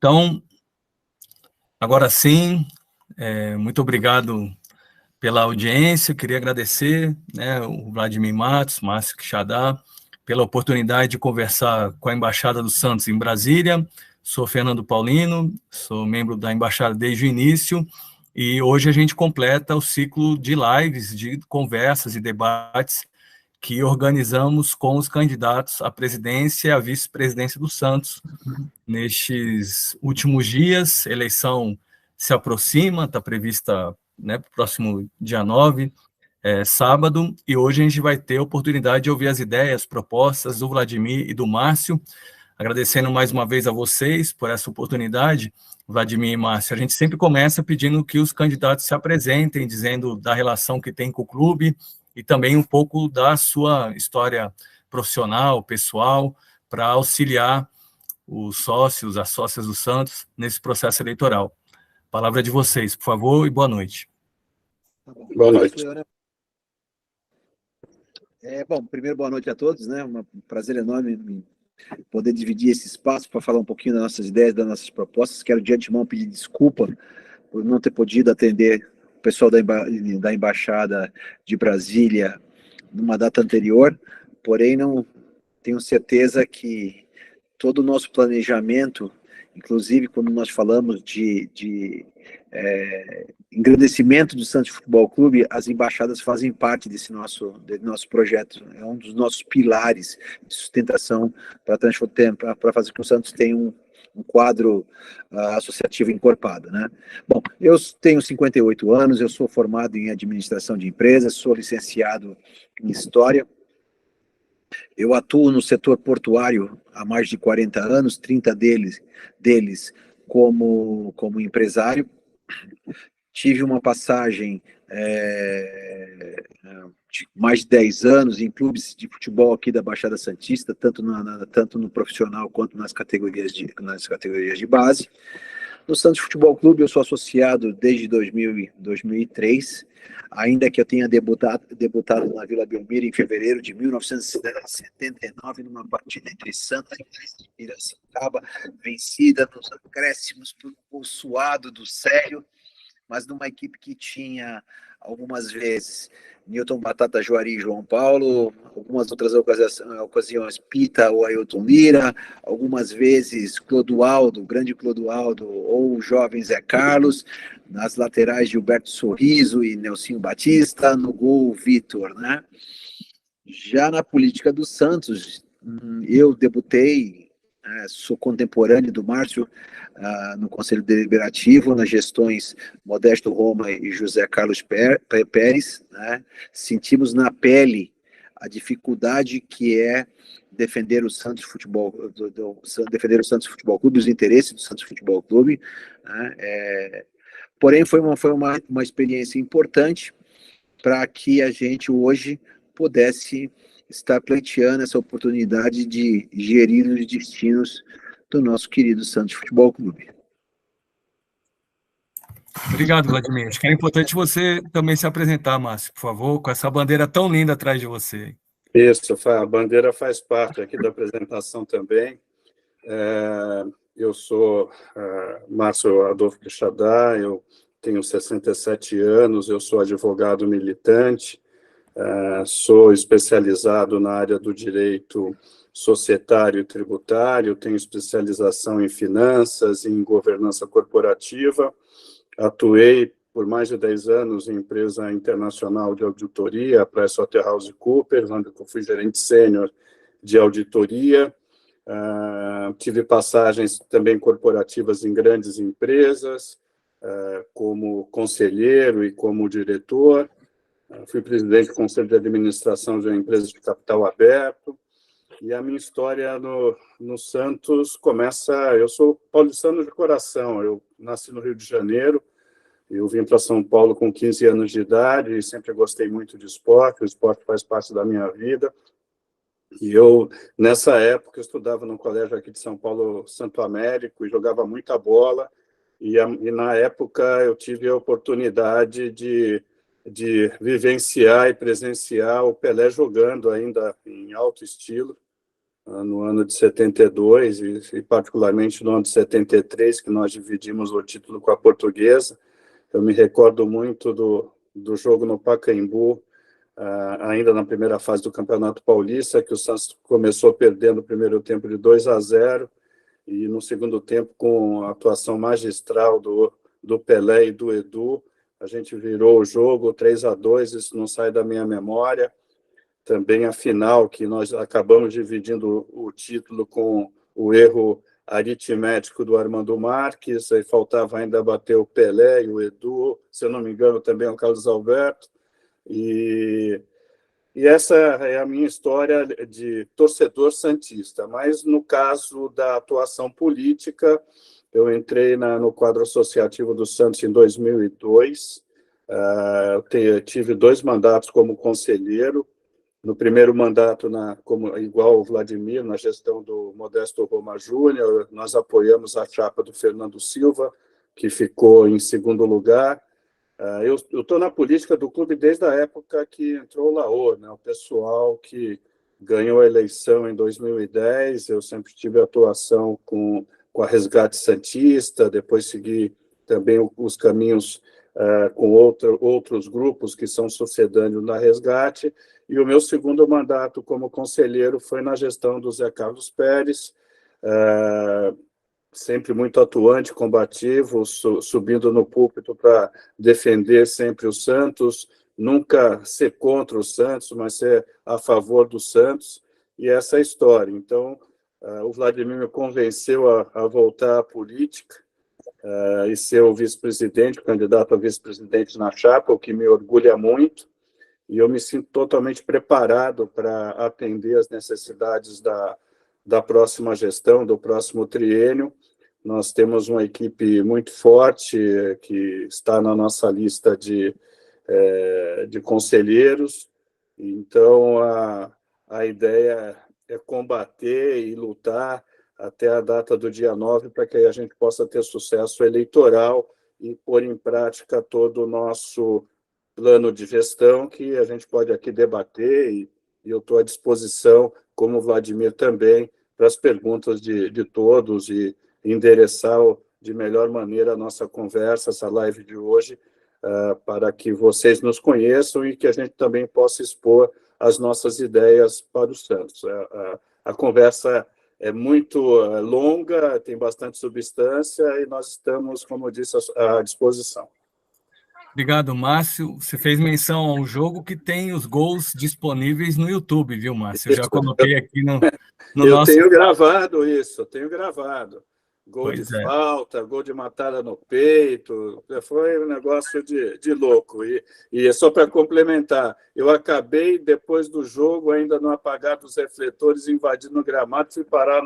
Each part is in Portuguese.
Então, agora sim, muito obrigado pela audiência. Queria agradecer, o Vladimir Matos, Márcio Quixadá, pela oportunidade de conversar com a Embaixada do Santos em Brasília. Sou Fernando Paulino, sou membro da Embaixada desde o início, e hoje a gente completa o ciclo de lives, de conversas e debates que organizamos com os candidatos à presidência e à vice-presidência do Santos. Nestes últimos dias, a eleição se aproxima, está prevista para o próximo dia 9, sábado, e hoje a gente vai ter a oportunidade de ouvir as ideias, propostas do Vladimir e do Márcio. Agradecendo mais uma vez a vocês por essa oportunidade, Vladimir e Márcio. A gente sempre começa pedindo que os candidatos se apresentem, dizendo da relação que tem com o clube e também um pouco da sua história profissional, pessoal, para auxiliar os sócios, as sócias do Santos nesse processo eleitoral. Palavra de vocês, por favor, e boa noite. Boa noite. Bom, primeiro, boa noite a todos, Um prazer enorme poder dividir esse espaço para falar um pouquinho das nossas ideias, das nossas propostas. Quero de antemão pedir desculpa por não ter podido atender o pessoal da Embaixada de Brasília numa data anterior, porém não tenho certeza que todo o nosso planejamento, inclusive quando nós falamos de engrandecimento do Santos Futebol Clube, as embaixadas fazem parte desse nosso projeto. É um dos nossos pilares de sustentação para fazer com que o Santos tenha um quadro associativo encorpado, Bom, eu tenho 58 anos, eu sou formado em administração de empresas, sou licenciado em História. Eu atuo no setor portuário há mais de 40 anos, 30 deles como empresário. Tive uma passagem de mais de 10 anos em clubes de futebol aqui da Baixada Santista, tanto no profissional quanto nas categorias de base. No Santos Futebol Clube eu sou associado desde 2003, ainda que eu tenha debutado na Vila Belmiro em fevereiro de 1979, numa partida entre Santos e Piracicaba, vencida nos acréscimos por um gol suado do Célio, mas numa equipe que tinha algumas vezes Newton Batata, Juari e João Paulo, algumas outras ocasiões Pita ou Ailton Lira, algumas vezes Clodoaldo, grande Clodoaldo, ou o jovem Zé Carlos, nas laterais Gilberto Sorriso e Nelsinho Batista, no gol Vitor, Já na política do Santos, eu debutei, sou contemporâneo do Márcio, no Conselho Deliberativo, nas gestões Modesto Roma e José Carlos Pérez, Sentimos na pele a dificuldade que é defender o Santos Futebol Clube, os interesses do Santos Futebol Clube, Porém, foi uma experiência importante para que a gente hoje pudesse estar pleiteando essa oportunidade de gerir os destinos do nosso querido Santos Futebol Clube. Obrigado, Vladimir. Acho que é importante você também se apresentar, Márcio, por favor, com essa bandeira tão linda atrás de você. Isso, a bandeira faz parte aqui da apresentação também. Eu sou Márcio Adolfo Quixadá, eu tenho 67 anos, eu sou advogado militante, sou especializado na área do direito societário e tributário, tenho especialização em finanças e em governança corporativa, atuei por mais de 10 anos em empresa internacional de auditoria, a PricewaterhouseCoopers, onde eu fui gerente sênior de auditoria, tive passagens também corporativas em grandes empresas, como conselheiro e como diretor, fui presidente do Conselho de Administração de uma empresa de capital aberto, e a minha história no Santos começa... Eu sou paulistano de coração, eu nasci no Rio de Janeiro, eu vim para São Paulo com 15 anos de idade e sempre gostei muito de esporte, o esporte faz parte da minha vida. E eu, nessa época, estudava num colégio aqui de São Paulo, Santo Américo, e jogava muita bola, e na época eu tive a oportunidade de vivenciar e presenciar o Pelé jogando ainda em alto estilo. no ano de 72 e particularmente no ano de 73, que nós dividimos o título com a Portuguesa. Eu me recordo muito do jogo no Pacaembu, ainda na primeira fase do Campeonato Paulista, que o Santos começou perdendo o primeiro tempo de 2-0, e no segundo tempo, com a atuação magistral do Pelé e do Edu, a gente virou o jogo 3-2, isso não sai da minha memória. Também a final, que nós acabamos dividindo o título com o erro aritmético do Armando Marques, aí faltava ainda bater o Pelé e o Edu, se eu não me engano também o Carlos Alberto, e essa é a minha história de torcedor santista. Mas no caso da atuação política, eu entrei no quadro associativo do Santos em 2002, eu tive 2 mandatos como conselheiro. No primeiro mandato, igual o Vladimir, na gestão do Modesto Roma Júnior, nós apoiamos a chapa do Fernando Silva, que ficou em segundo lugar. Eu estou na política do clube desde a época que entrou o Laor, né? O pessoal que ganhou a eleição em 2010, eu sempre tive atuação com a Resgate Santista, depois segui também os caminhos com outros grupos que são sucedâneos na Resgate, e o meu segundo mandato como conselheiro foi na gestão do Zé Carlos Pérez, sempre muito atuante, combativo, subindo no púlpito para defender sempre o Santos, nunca ser contra o Santos, mas ser a favor do Santos, e essa é a história. Então, o Vladimir me convenceu a voltar à política e ser o vice-presidente, candidato a vice-presidente na chapa, o que me orgulha muito, e eu me sinto totalmente preparado para atender as necessidades da próxima gestão, do próximo triênio. Nós temos uma equipe muito forte que está na nossa lista de conselheiros, então a ideia é combater e lutar até a data do dia 9 para que a gente possa ter sucesso eleitoral e pôr em prática todo o nosso plano de gestão, que a gente pode aqui debater, e eu estou à disposição, como o Vladimir também, para as perguntas de todos e endereçar de melhor maneira a nossa conversa, essa live de hoje, para que vocês nos conheçam e que a gente também possa expor as nossas ideias para o Santos. A conversa é muito longa, tem bastante substância e nós estamos, como eu disse, à disposição. Obrigado, Márcio. Você fez menção ao jogo que tem os gols disponíveis no YouTube, viu, Márcio? Eu já coloquei aqui no nosso... Eu tenho gravado isso, eu tenho gravado. Gol Pois de falta, gol de matada no peito, foi um negócio de louco. E só para complementar, eu acabei, depois do jogo, ainda no apagar dos refletores, invadindo o gramado, fui parar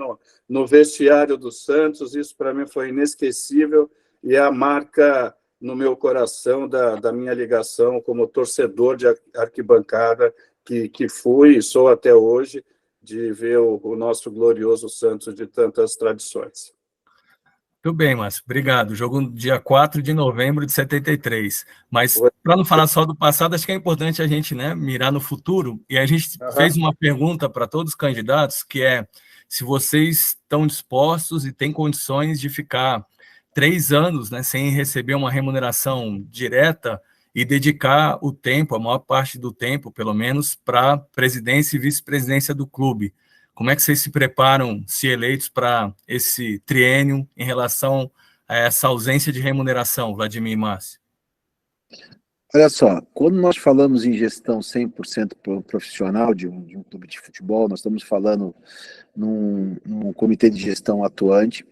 no vestiário do Santos, isso para mim foi inesquecível, e é a marca no meu coração da minha ligação como torcedor de arquibancada, que fui e sou até hoje, de ver o nosso glorioso Santos de tantas tradições. Muito bem, Márcio. Obrigado. Jogo no dia 4 de novembro de 73. Mas, para não falar só do passado, acho que é importante a gente, né, mirar no futuro. E a gente fez uma pergunta para todos os candidatos, que é se vocês estão dispostos e têm condições de ficar 3 anos, né, sem receber uma remuneração direta e dedicar o tempo, a maior parte do tempo, pelo menos, para a presidência e vice-presidência do clube. Como é que vocês se preparam, se eleitos, para esse triênio em relação a essa ausência de remuneração, Vladimir e Márcio? Olha só, quando nós falamos em gestão 100% profissional de um clube de futebol, nós estamos falando num comitê de gestão atuante,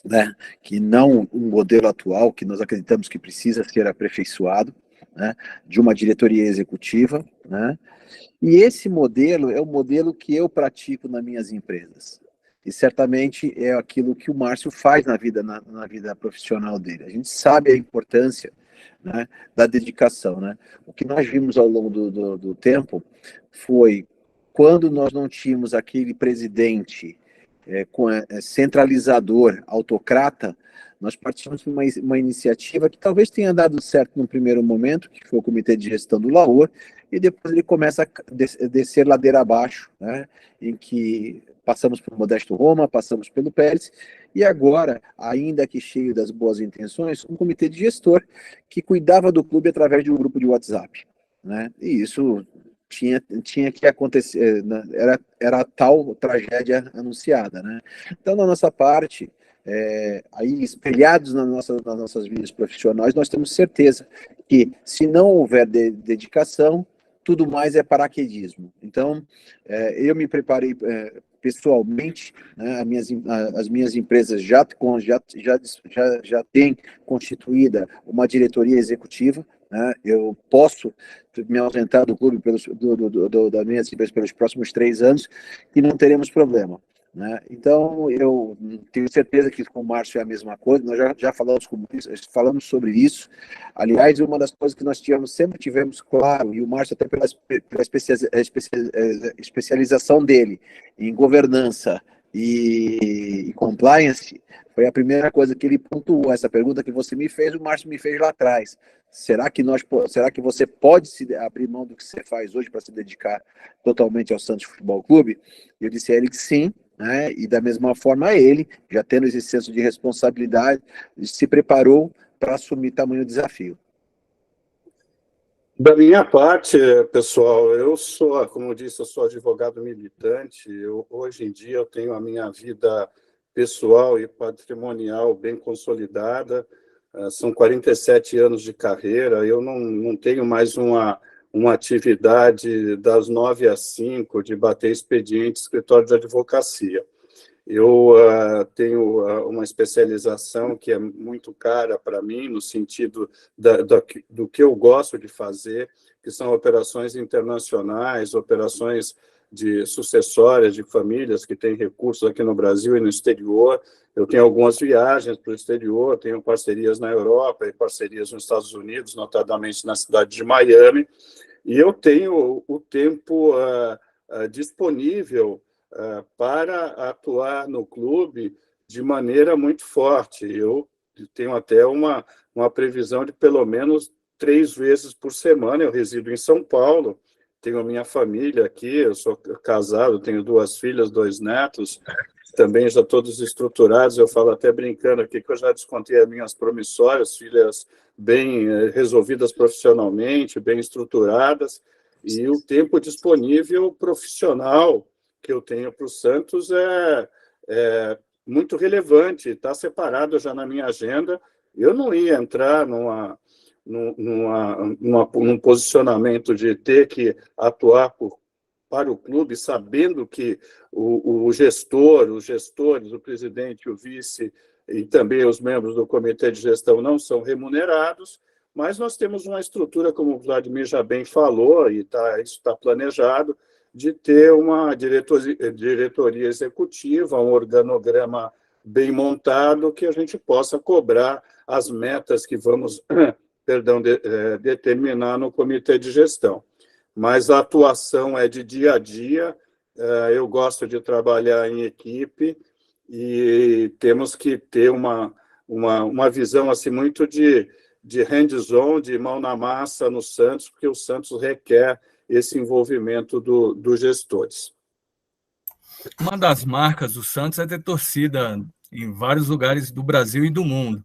né, que não um modelo atual, que nós acreditamos que precisa ser aperfeiçoado, né, de uma diretoria executiva, né, e esse modelo é o modelo que eu pratico nas minhas empresas. E certamente é aquilo que o Márcio faz na vida profissional dele. A gente sabe a importância, né, da dedicação, né? O que nós vimos ao longo do tempo foi quando nós não tínhamos aquele presidente centralizador, autocrata, nós partimos de uma iniciativa que talvez tenha dado certo no primeiro momento, que foi o Comitê de Gestão do Laor, e depois ele começa a descer ladeira abaixo, né, em que passamos por Modesto Roma, passamos pelo Pérez, e agora, ainda que cheio das boas intenções, um comitê de gestor que cuidava do clube através de um grupo de WhatsApp, né, e isso tinha que acontecer, né, era a tal tragédia anunciada, né. Então, da nossa parte, aí espelhados nas nossas vidas profissionais, nós temos certeza que, se não houver dedicação, tudo mais é paraquedismo. Então, eu me preparei pessoalmente, né, as minhas empresas já têm constituída uma diretoria executiva, né, eu posso me ausentar do clube das minhas empresas pelos próximos 3 anos e não teremos problema, né? Então, eu tenho certeza que com o Márcio é a mesma coisa, nós já falamos sobre isso. Aliás, uma das coisas que nós sempre tivemos claro, e o Márcio até pela especialização dele em governança e compliance, foi a primeira coisa que ele pontuou. Essa pergunta que você me fez, o Márcio me fez lá atrás. Será que você pode se abrir mão do que você faz hoje para se dedicar totalmente ao Santos Futebol Clube? Eu disse a ele que sim, né? E da mesma forma ele, já tendo esse senso de responsabilidade, se preparou para assumir tamanho desafio. Da minha parte, pessoal, eu sou, como eu disse, eu sou advogado militante. Hoje em dia eu tenho a minha vida pessoal e patrimonial bem consolidada. São 47 anos de carreira. Eu não tenho mais uma atividade das 9 às 5 de bater expediente, escritório de advocacia. Eu tenho uma especialização que é muito cara para mim, no sentido do que eu gosto de fazer, que são operações internacionais, operações de sucessórias de famílias que têm recursos aqui no Brasil e no exterior. Eu tenho algumas viagens para o exterior, tenho parcerias na Europa e parcerias nos Estados Unidos, notadamente na cidade de Miami, e eu tenho o tempo disponível para atuar no clube de maneira muito forte. Eu tenho até uma previsão de pelo menos 3 vezes por semana. Eu resido em São Paulo, tenho a minha família aqui, eu sou casado, tenho 2 filhas, 2 netos, também já todos estruturados. Eu falo até brincando aqui que eu já descontei as minhas promissórias, filhas bem resolvidas profissionalmente, bem estruturadas, e o tempo disponível profissional que eu tenho para o Santos é muito relevante, está separado já na minha agenda. Eu não ia entrar num posicionamento de ter que atuar para o clube, sabendo que os gestores, o presidente, o vice e também os membros do comitê de gestão não são remunerados, mas nós temos uma estrutura, como o Vladimir já bem falou, e isso está planejado, de ter uma diretoria executiva, um organograma bem montado, que a gente possa cobrar as metas que vamos determinar no comitê de gestão. Mas a atuação é de dia a dia, eu gosto de trabalhar em equipe e temos que ter uma visão assim, muito de hands-on, de mão na massa no Santos, porque o Santos requer esse envolvimento dos gestores. Uma das marcas do Santos é ter torcida em vários lugares do Brasil e do mundo.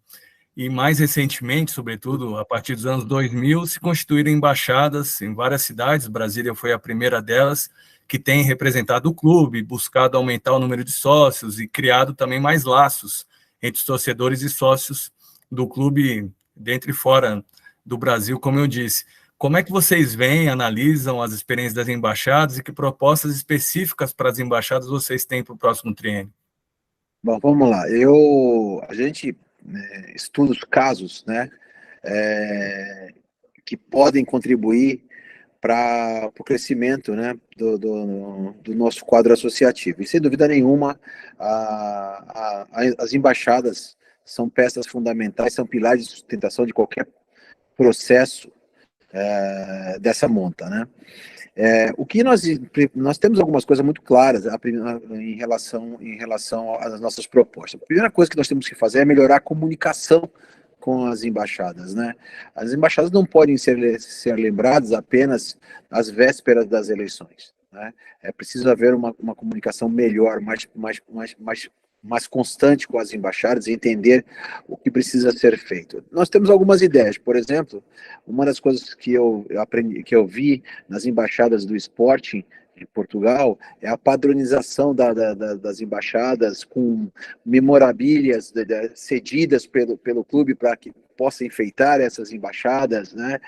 E mais recentemente, sobretudo a partir dos anos 2000, se constituíram embaixadas em várias cidades. Brasília foi a primeira delas, que tem representado o clube, buscado aumentar o número de sócios e criado também mais laços entre os torcedores e sócios do clube dentro e fora do Brasil, como eu disse. Como é que vocês veem, analisam as experiências das embaixadas e que propostas específicas para as embaixadas vocês têm para o próximo triênio? Bom, vamos lá. A gente estuda os casos, né, que podem contribuir para o crescimento, né, do nosso quadro associativo. E, sem dúvida nenhuma, as embaixadas são peças fundamentais, são pilares de sustentação de qualquer processo dessa monta, né? O que nós temos algumas coisas muito claras em relação às nossas propostas. A primeira coisa que nós temos que fazer é melhorar a comunicação com as embaixadas, né? As embaixadas não podem ser lembradas apenas às vésperas das eleições, né? É preciso haver uma comunicação melhor, mais constante com as embaixadas e entender o que precisa ser feito. Nós temos algumas ideias, por exemplo, uma das coisas que eu aprendi, que eu vi nas embaixadas do Sporting de Portugal é a padronização das embaixadas com memorabilias cedidas pelo clube para que possa enfeitar essas embaixadas, né?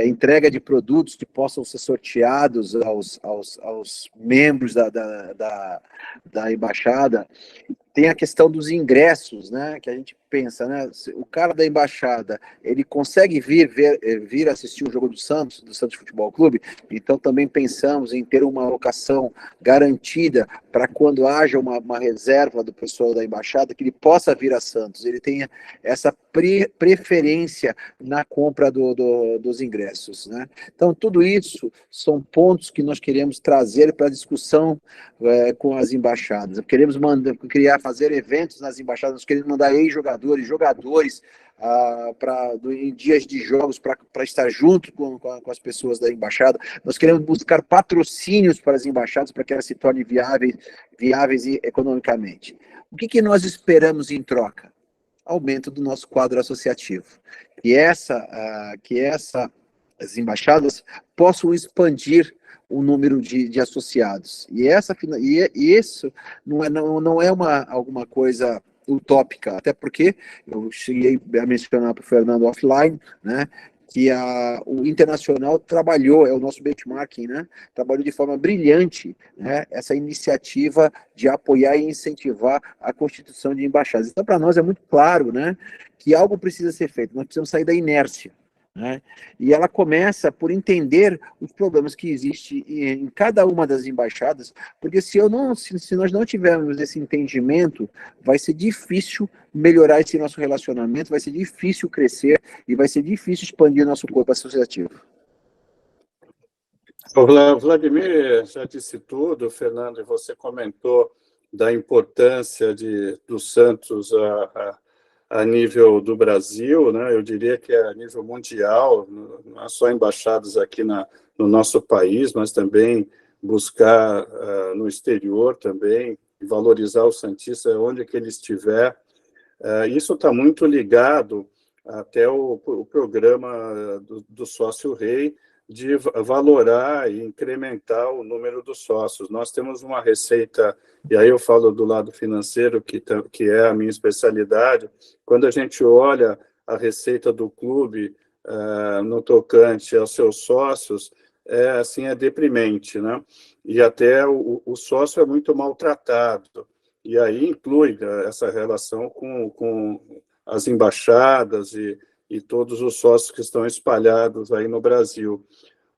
Entrega de produtos que possam ser sorteados aos membros da embaixada. Tem a questão dos ingressos, né, que a gente pensa, né, o cara da embaixada, ele consegue vir assistir o jogo do Santos Futebol Clube, então também pensamos em ter uma locação garantida para quando haja uma reserva do pessoal da embaixada, que ele possa vir a Santos, ele tenha essa preferência na compra dos ingressos, né. Então tudo isso são pontos que nós queremos trazer para a discussão com as embaixadas. Queremos fazer eventos nas embaixadas, nós queremos mandar jogadores em dias de jogos para estar junto com as pessoas da embaixada. Nós queremos buscar patrocínios para as embaixadas para que elas se tornem viáveis economicamente. O que nós esperamos em troca? Aumento do nosso quadro associativo. As embaixadas possam expandir o número de associados. E isso não é alguma coisa utópica, até porque eu cheguei a mencionar para o Fernando offline, né, que o Internacional trabalhou, é o nosso benchmarking, né, trabalhou de forma brilhante, né, essa iniciativa de apoiar e incentivar a constituição de embaixadas. Então, para nós é muito claro, né, que algo precisa ser feito, nós precisamos sair da inércia, né? E ela começa por entender os problemas que existem em cada uma das embaixadas, porque se nós não tivermos esse entendimento, vai ser difícil melhorar esse nosso relacionamento, vai ser difícil crescer e vai ser difícil expandir nosso corpo associativo. O Vladimir já disse tudo, Fernando, e você comentou da importância do Santos a nível do Brasil, né? Eu diria que é a nível mundial, não é só embaixadas aqui no nosso país, mas também buscar no exterior também, valorizar o santista onde que ele estiver. Isso está muito ligado até o programa do Sócio Rei, de valorar e incrementar o número dos sócios. Nós temos uma receita, e aí eu falo do lado financeiro, que é a minha especialidade. Quando a gente olha a receita do clube no tocante aos seus sócios, é deprimente, né? E até o sócio é muito maltratado, e aí inclui essa relação com as embaixadas e todos os sócios que estão espalhados aí no Brasil.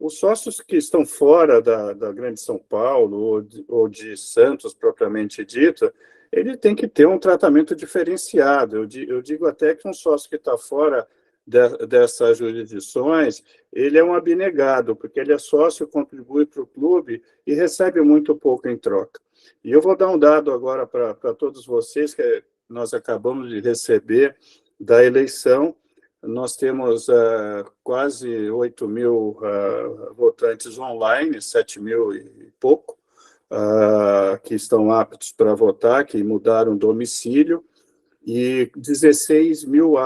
Os sócios que estão fora da Grande São Paulo ou de Santos, propriamente dita, ele tem que ter um tratamento diferenciado. Eu digo até que um sócio que está fora dessas jurisdições, ele é um abnegado, porque ele é sócio, contribui para o clube e recebe muito pouco em troca. E eu vou dar um dado agora para todos vocês, que nós acabamos de receber da eleição. Nós temos quase 8 mil votantes online, 7 mil e pouco, que estão aptos para votar, que mudaram domicílio, e 16 mil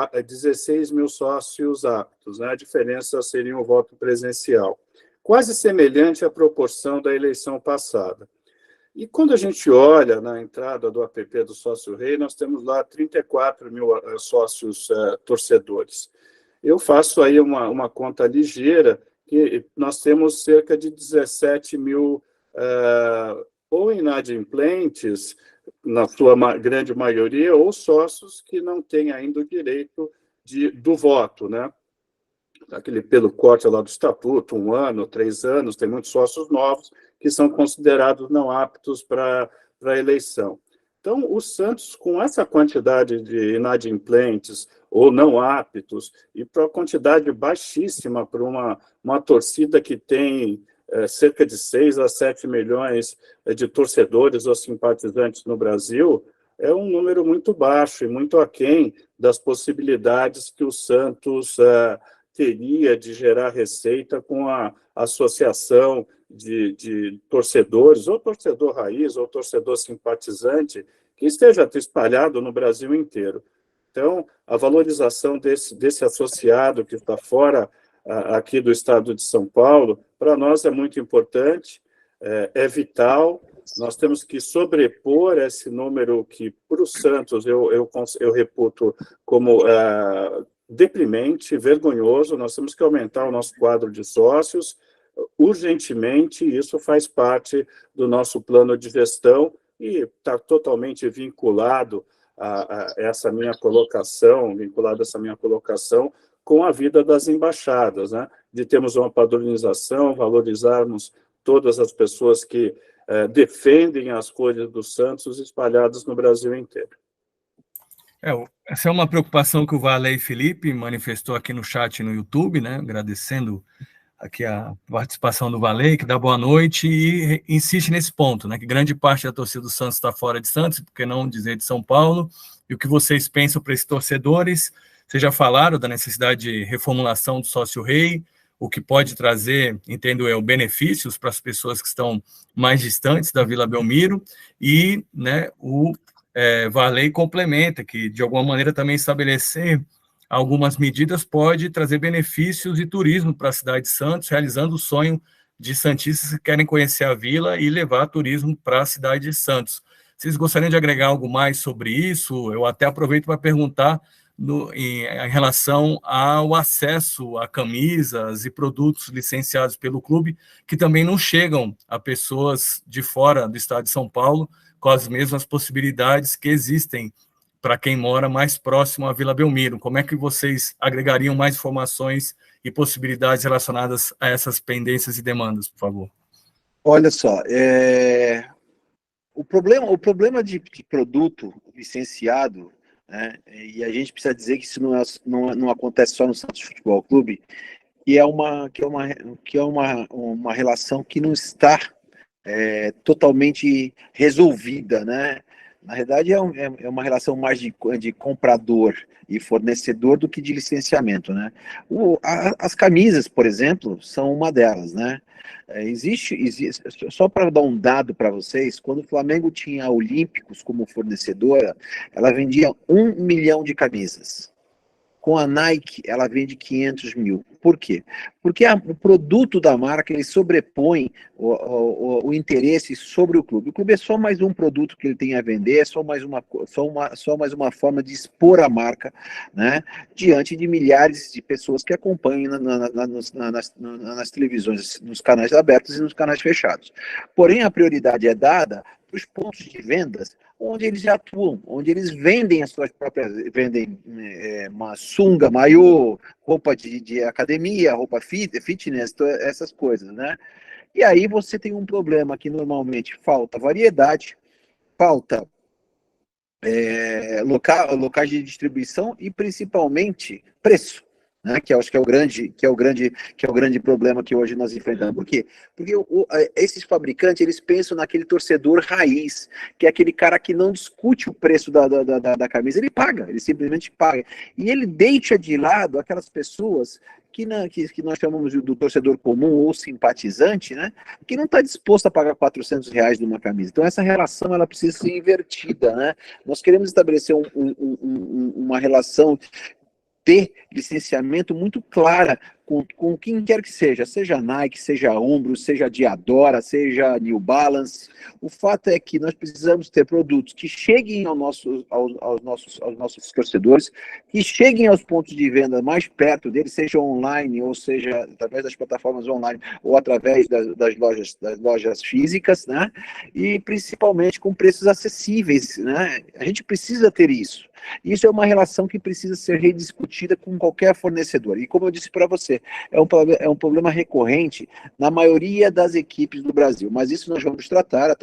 sócios aptos, né? A diferença seria um voto presencial, quase semelhante à proporção da eleição passada. E quando a gente olha na entrada do app do Sócio Rei, nós temos lá 34 mil sócios torcedores. Eu faço aí uma conta ligeira, que nós temos cerca de 17 mil ou inadimplentes, na sua grande maioria, ou sócios que não têm ainda o direito do voto, né? Pelo corte lá do estatuto, 1 ano, 3 anos, tem muitos sócios novos que são considerados não aptos para a eleição. Então, o Santos, com essa quantidade de inadimplentes ou não aptos, e para uma quantidade baixíssima para uma torcida que tem cerca de 6 a 7 milhões de torcedores ou simpatizantes no Brasil, é um número muito baixo e muito aquém das possibilidades que o Santos teria de gerar receita com a associação de torcedores, ou torcedor raiz, ou torcedor simpatizante, que esteja espalhado no Brasil inteiro. Então, a valorização desse associado que está fora aqui do estado de São Paulo, para nós é muito importante, é vital. Nós temos que sobrepor esse número que, para o Santos, eu reputo como deprimente, vergonhoso. Nós temos que aumentar o nosso quadro de sócios urgentemente, e isso faz parte do nosso plano de gestão e está totalmente vinculado a essa minha colocação, com a vida das embaixadas, né? De termos uma padronização, valorizarmos todas as pessoas que defendem as cores do Santos espalhadas no Brasil inteiro. Essa é uma preocupação que o Varley Felipe manifestou aqui no chat no YouTube, né? Agradecendo aqui a participação do Varley, que dá boa noite e insiste nesse ponto, né? Que grande parte da torcida do Santos está fora de Santos, por que não dizer de São Paulo, e o que vocês pensam para esses torcedores. Vocês já falaram da necessidade de reformulação do sócio-rei, o que pode trazer, entendo eu, benefícios para as pessoas que estão mais distantes da Vila Belmiro, e, né, o Varley complementa que, de alguma maneira, também estabelecer algumas medidas pode trazer benefícios e turismo para a cidade de Santos, realizando o sonho de santistas que querem conhecer a vila e levar turismo para a cidade de Santos. Vocês gostariam de agregar algo mais sobre isso? Eu até aproveito para perguntar em relação ao acesso a camisas e produtos licenciados pelo clube, que também não chegam a pessoas de fora do estado de São Paulo, com as mesmas possibilidades que existem para quem mora mais próximo à Vila Belmiro. Como é que vocês agregariam mais informações e possibilidades relacionadas a essas pendências e demandas, por favor? Olha só, o problema de produto licenciado, né, e a gente precisa dizer que isso não acontece só no Santos Futebol Clube, que é uma relação que não está totalmente resolvida, né? Na verdade, é uma relação mais de comprador e fornecedor do que de licenciamento, né? As camisas, por exemplo, são uma delas, né? Existe só para dar um dado para vocês, quando o Flamengo tinha a Olímpicos como fornecedora, ela vendia 1 milhão de camisas. Com a Nike, ela vende 500 mil. Por quê? Porque o produto da marca, ele sobrepõe o interesse sobre o clube. O clube é só mais um produto que ele tem a vender, é só mais uma forma de expor a marca, né, diante de milhares de pessoas que acompanham nas televisões, nos canais abertos e nos canais fechados. Porém, a prioridade é dada para os pontos de vendas onde eles já atuam, onde eles vendem as suas próprias, vendem uma sunga, maiô, roupa de academia, roupa fitness, essas coisas, né? E aí você tem um problema que normalmente falta variedade, falta locais de distribuição e principalmente preço, né? Que eu acho que é o grande problema que hoje nós enfrentamos. Por quê? Porque esses fabricantes, eles pensam naquele torcedor raiz, que é aquele cara que não discute o preço da camisa, ele simplesmente paga. E ele deixa de lado aquelas pessoas que nós chamamos do torcedor comum ou simpatizante, né? Que não está disposto a pagar R$400 numa camisa. Então essa relação, ela precisa ser invertida, né? Nós queremos estabelecer uma relação de licenciamento muito clara com quem quer que seja Nike, seja Umbro, seja Diadora, seja New Balance. O fato é que nós precisamos ter produtos que cheguem aos nossos torcedores, que cheguem aos pontos de venda mais perto deles, seja online, ou seja através das plataformas online, ou através das lojas físicas, né? E principalmente com preços acessíveis, né? A gente precisa ter isso. Isso é uma relação que precisa ser rediscutida com qualquer fornecedor. E como eu disse para você, é um problema recorrente na maioria das equipes do Brasil. Mas isso nós vamos tratar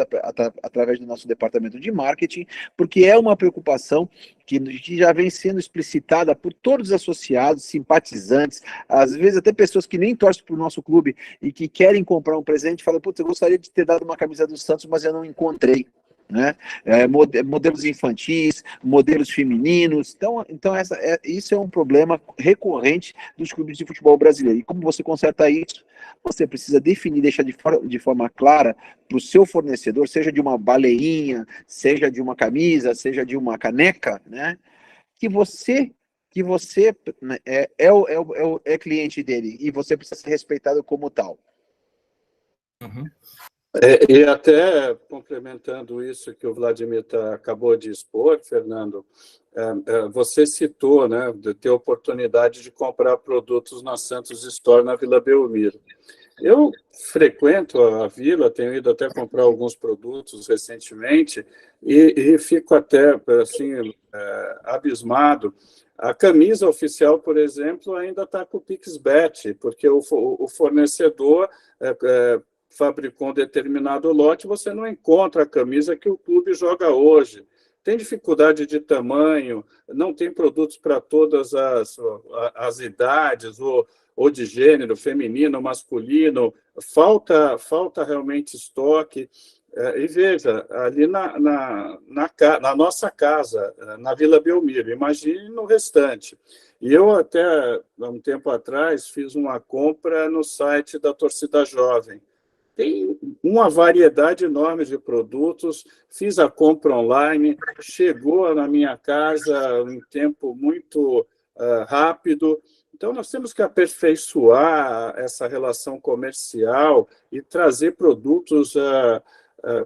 através do nosso departamento de marketing, porque é uma preocupação que já vem sendo explicitada por todos os associados, simpatizantes, às vezes até pessoas que nem torcem para o nosso clube e que querem comprar um presente, falam, putz, eu gostaria de ter dado uma camisa do Santos, mas eu não encontrei. né? Modelos infantis, modelos femininos. Então isso é um problema recorrente dos clubes de futebol brasileiro. E como você conserta isso? Você precisa definir, deixar de forma clara para o seu fornecedor, seja de uma baleinha, seja de uma camisa, seja de uma caneca, né? Que você né, é cliente dele e você precisa ser respeitado como tal. Uhum. E até complementando isso que o Vladimir acabou de expor, Fernando, você citou, né, de ter oportunidade de comprar produtos na Santos Store, na Vila Belmiro. Eu frequento a Vila, tenho ido até comprar alguns produtos recentemente e fico até assim, abismado. A camisa oficial, por exemplo, ainda está com o PixBet, porque o fornecedor fabricou um determinado lote, você não encontra a camisa que o clube joga hoje. Tem dificuldade de tamanho, não tem produtos para todas as idades, ou de gênero, feminino, masculino, falta realmente estoque. E veja, ali na nossa casa, na Vila Belmiro, imagine no restante. E eu até, há um tempo atrás, fiz uma compra no site da Torcida Jovem. Tem uma variedade enorme de produtos, fiz a compra online, chegou na minha casa em tempo muito rápido. Então, nós temos que aperfeiçoar essa relação comercial e trazer produtos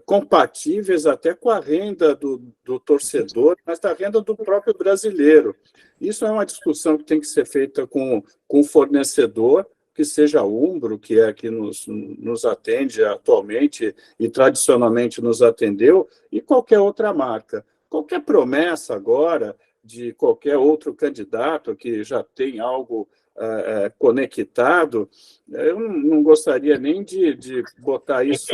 compatíveis até com a renda do torcedor, mas da renda do próprio brasileiro. Isso é uma discussão que tem que ser feita com o fornecedor, que seja a Umbro, que é que nos atende atualmente e tradicionalmente nos atendeu, e qualquer outra marca. Qualquer promessa agora de qualquer outro candidato que já tem algo conectado, eu não gostaria nem de botar isso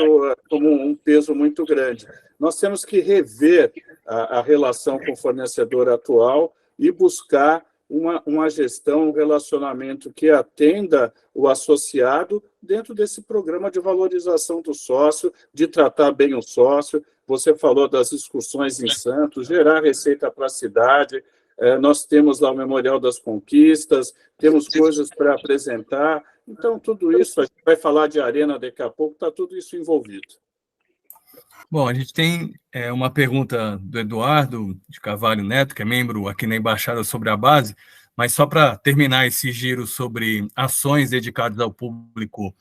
como um peso muito grande. Nós temos que rever a relação com o fornecedor atual e buscar uma gestão, um relacionamento que atenda o associado dentro desse programa de valorização do sócio, de tratar bem o sócio. Você falou das excursões em Santos, gerar receita para a cidade. Nós temos lá o Memorial das Conquistas, temos coisas para apresentar. Então, tudo isso, a gente vai falar de arena daqui a pouco, está tudo isso envolvido. Bom, a gente tem uma pergunta do Eduardo de Carvalho Neto, que é membro aqui na Embaixada sobre a Base, mas só para terminar esse giro sobre ações dedicadas ao público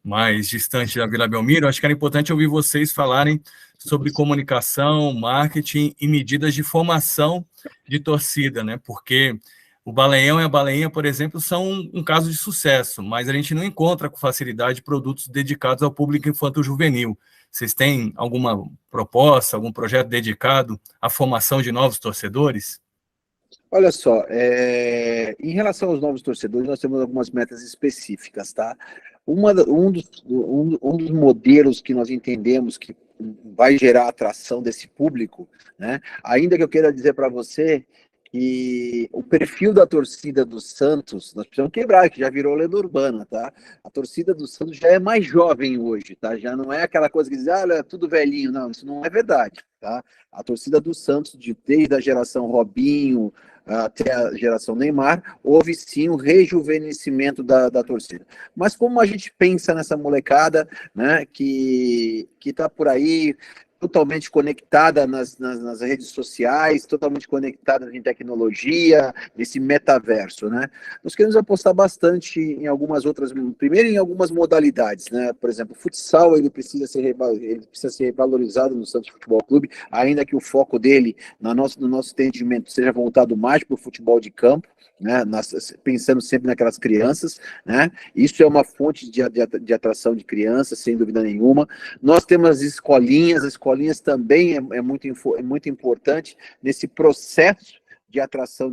mais distante da Vila Belmiro, acho que era importante ouvir vocês falarem sobre comunicação, marketing e medidas de formação de torcida, né? Porque o Baleião e a Baleinha, por exemplo, são um caso de sucesso, mas a gente não encontra com facilidade produtos dedicados ao público infanto-juvenil. Vocês têm alguma proposta, algum projeto dedicado à formação de novos torcedores? Olha só, em relação aos novos torcedores, nós temos algumas metas específicas, tá? Um dos modelos que nós entendemos que vai gerar atração desse público, né? Ainda que eu queira dizer para você que o perfil da torcida do Santos, nós precisamos quebrar, que já virou lenda urbana, tá? A torcida do Santos já é mais jovem hoje, tá? Já não é aquela coisa que diz, é tudo velhinho, não, isso não é verdade, tá? A torcida do Santos, desde a geração Robinho até a geração Neymar, houve sim um rejuvenescimento da torcida. Mas como a gente pensa nessa molecada, né, que está por aí, totalmente conectada nas redes sociais, totalmente conectada em tecnologia, nesse metaverso, né? Nós queremos apostar bastante em algumas outras, primeiro em algumas modalidades, né? Por exemplo, o futsal, ele precisa ser revalorizado no Santos Futebol Clube, ainda que o foco dele, no nosso entendimento, seja voltado mais para o futebol de campo, né? Pensando sempre naquelas crianças, né? Isso é uma fonte de atração de crianças, sem dúvida nenhuma. Nós temos as escolinhas também é muito importante nesse processo de atração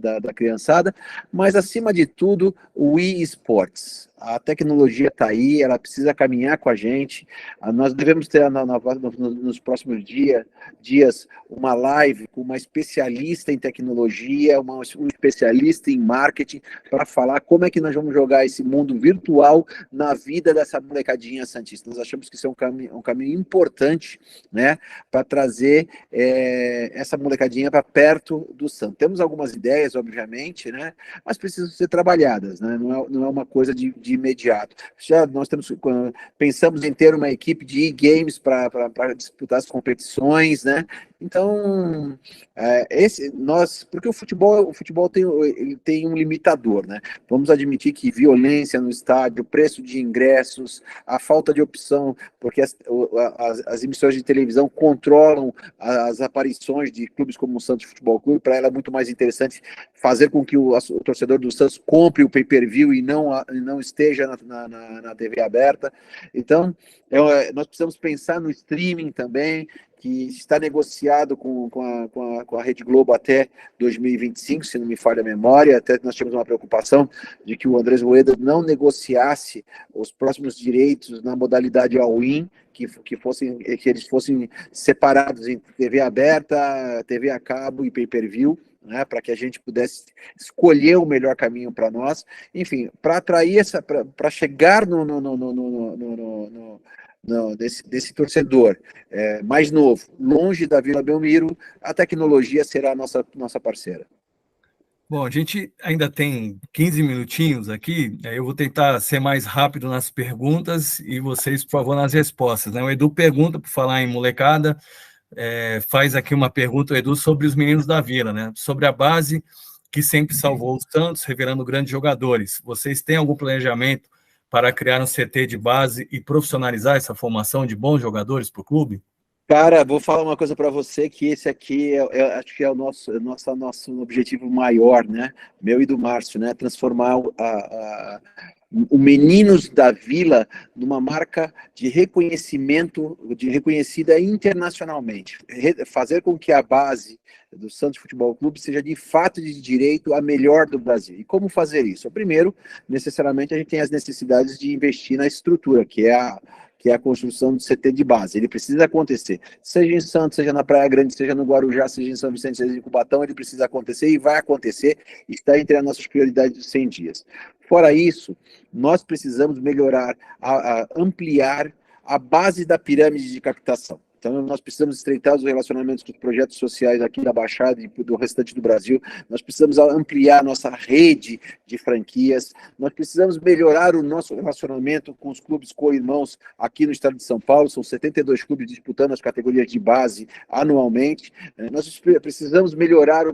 da criançada, mas acima de tudo o eSports. a tecnologia está aí, ela precisa caminhar com a gente. Nós devemos ter nos próximos dias uma live com uma especialista em tecnologia, um especialista em marketing, para falar como é que nós vamos jogar esse mundo virtual na vida dessa molecadinha santista. Nós achamos que isso é um caminho importante, né, para trazer essa molecadinha para perto do Santos. Temos algumas ideias, obviamente, né, mas precisam ser trabalhadas, né, não é uma coisa de imediato. Já nós pensamos em ter uma equipe de e-games para disputar as competições, né? Então, porque o futebol tem um limitador, né? Vamos admitir que violência no estádio, preço de ingressos, a falta de opção, porque as emissoras de televisão controlam as aparições de clubes como o Santos Futebol Clube. Para ela é muito mais interessante fazer com que o torcedor do Santos compre o pay-per-view e não esteja na TV aberta. Então, nós precisamos pensar no streaming também, que está negociado com a Rede Globo até 2025, se não me falha a memória. Até nós tínhamos uma preocupação de que o Andrés Moedas não negociasse os próximos direitos na modalidade all-in, que eles fossem separados em TV aberta, TV a cabo e pay-per-view, né, para que a gente pudesse escolher o melhor caminho para nós. Enfim, para atrair para chegar desse torcedor mais novo, longe da Vila Belmiro, a tecnologia será a nossa parceira. Bom, a gente ainda tem 15 minutinhos aqui, eu vou tentar ser mais rápido nas perguntas e vocês, por favor, nas respostas, né? O Edu pergunta, por falar em molecada, faz aqui uma pergunta, o Edu, sobre os meninos da Vila, né? Sobre a base que sempre salvou os Santos, revelando grandes jogadores. Vocês têm algum planejamento para criar um CT de base e profissionalizar essa formação de bons jogadores para o clube? Cara, vou falar uma coisa para você, que esse aqui acho que é o nosso objetivo maior, né? Meu e do Márcio, né? Transformar o Meninos da Vila numa marca de reconhecimento, reconhecida internacionalmente. Fazer com que a base do Santos Futebol Clube seja de fato de direito a melhor do Brasil. E como fazer isso? Primeiro, necessariamente, a gente tem as necessidades de investir na estrutura, que é a construção do CT de base. Ele precisa acontecer. Seja em Santos, seja na Praia Grande, seja no Guarujá, seja em São Vicente, seja em Cubatão, ele precisa acontecer e vai acontecer. Está entre as nossas prioridades dos 100 dias. Fora isso, nós precisamos melhorar, ampliar a base da pirâmide de captação. Então, nós precisamos estreitar os relacionamentos com os projetos sociais aqui da Baixada e do restante do Brasil. Nós precisamos ampliar a nossa rede de franquias. Nós precisamos melhorar o nosso relacionamento com os clubes co-irmãos aqui no estado de São Paulo. São 72 clubes disputando as categorias de base anualmente. Nós precisamos melhorar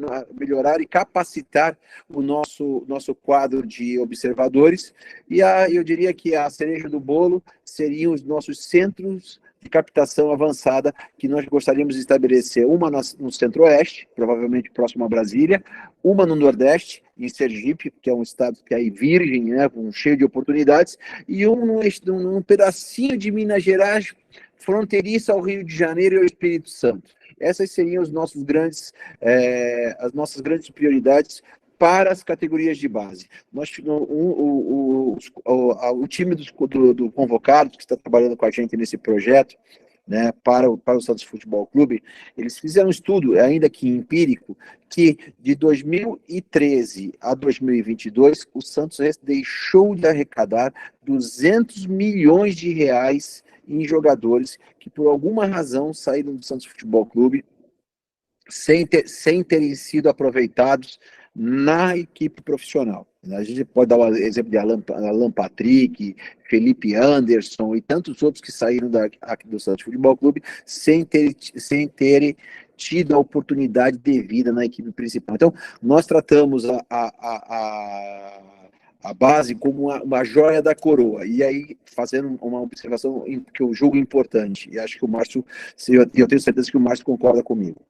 e capacitar o nosso quadro de observadores. E eu diria que a cereja do bolo seriam os nossos centros de captação avançada, que nós gostaríamos de estabelecer, uma no Centro-Oeste, provavelmente próximo a Brasília, uma no Nordeste, em Sergipe, que é um estado que é aí virgem, né, cheio de oportunidades, e num pedacinho de Minas Gerais, fronteiriça ao Rio de Janeiro e ao Espírito Santo. Essas seriam as nossas grandes prioridades para as categorias de base. O time do Convocados, que está trabalhando com a gente nesse projeto, né, para o Santos Futebol Clube, eles fizeram um estudo, ainda que empírico, que de 2013 a 2022, o Santos deixou de arrecadar 200 milhões de reais em jogadores que, por alguma razão, saíram do Santos Futebol Clube sem terem sido aproveitados na equipe profissional. A gente pode dar o exemplo de Alan Patrick, Felipe Anderson e tantos outros que saíram aqui do Santos Futebol Clube sem terem tido a oportunidade devida na equipe principal. Então, nós tratamos a base como uma joia da coroa. E aí, fazendo uma observação que eu julgo importante, e acho que o Márcio, eu tenho certeza que o Márcio concorda comigo.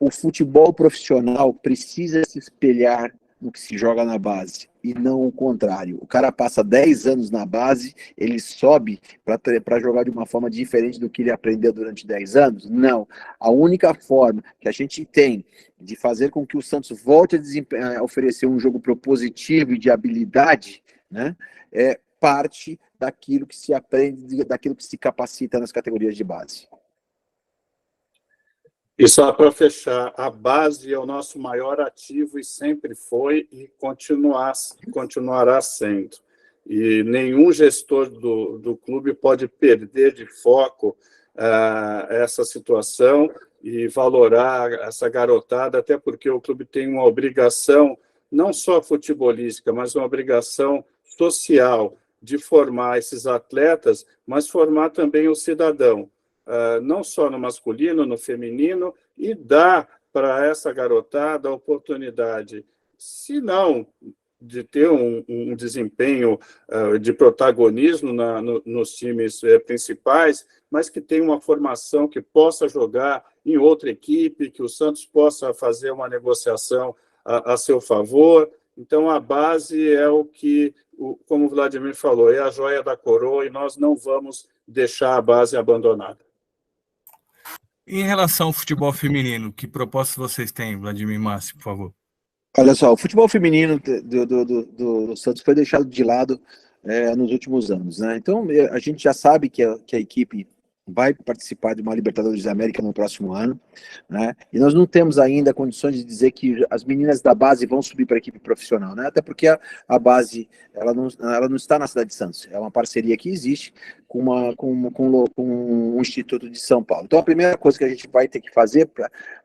O futebol profissional precisa se espelhar no que se joga na base, e não o contrário. O cara passa 10 anos na base, ele sobe para jogar de uma forma diferente do que ele aprendeu durante 10 anos? Não. A única forma que a gente tem de fazer com que o Santos volte a oferecer um jogo propositivo e de habilidade, né, é parte daquilo que se aprende, daquilo que se capacita nas categorias de base. E só para fechar, a base é o nosso maior ativo e sempre foi e continuará sendo. E nenhum gestor do clube pode perder de foco essa situação e valorar essa garotada, até porque o clube tem uma obrigação, não só futebolística, mas uma obrigação social de formar esses atletas, mas formar também o cidadão. Não só no masculino, no feminino, e dar para essa garotada a oportunidade, se não de ter um desempenho de protagonismo nos times principais, mas que tenha uma formação que possa jogar em outra equipe, que o Santos possa fazer uma negociação a seu favor. Então, a base é o que, como o Vladimir falou, é a joia da coroa e nós não vamos deixar a base abandonada. Em relação ao futebol feminino, que propostas vocês têm, Vladimir e Márcio, por favor? Olha só, o futebol feminino do Santos foi deixado de lado nos últimos anos, né? Então, a gente já sabe que a equipe vai participar de uma Libertadores da América no próximo ano, né? E nós não temos ainda condições de dizer que as meninas da base vão subir para a equipe profissional, né? Até porque a base ela não está na cidade de Santos, é uma parceria que existe com o Instituto de São Paulo. Então, a primeira coisa que a gente vai ter que fazer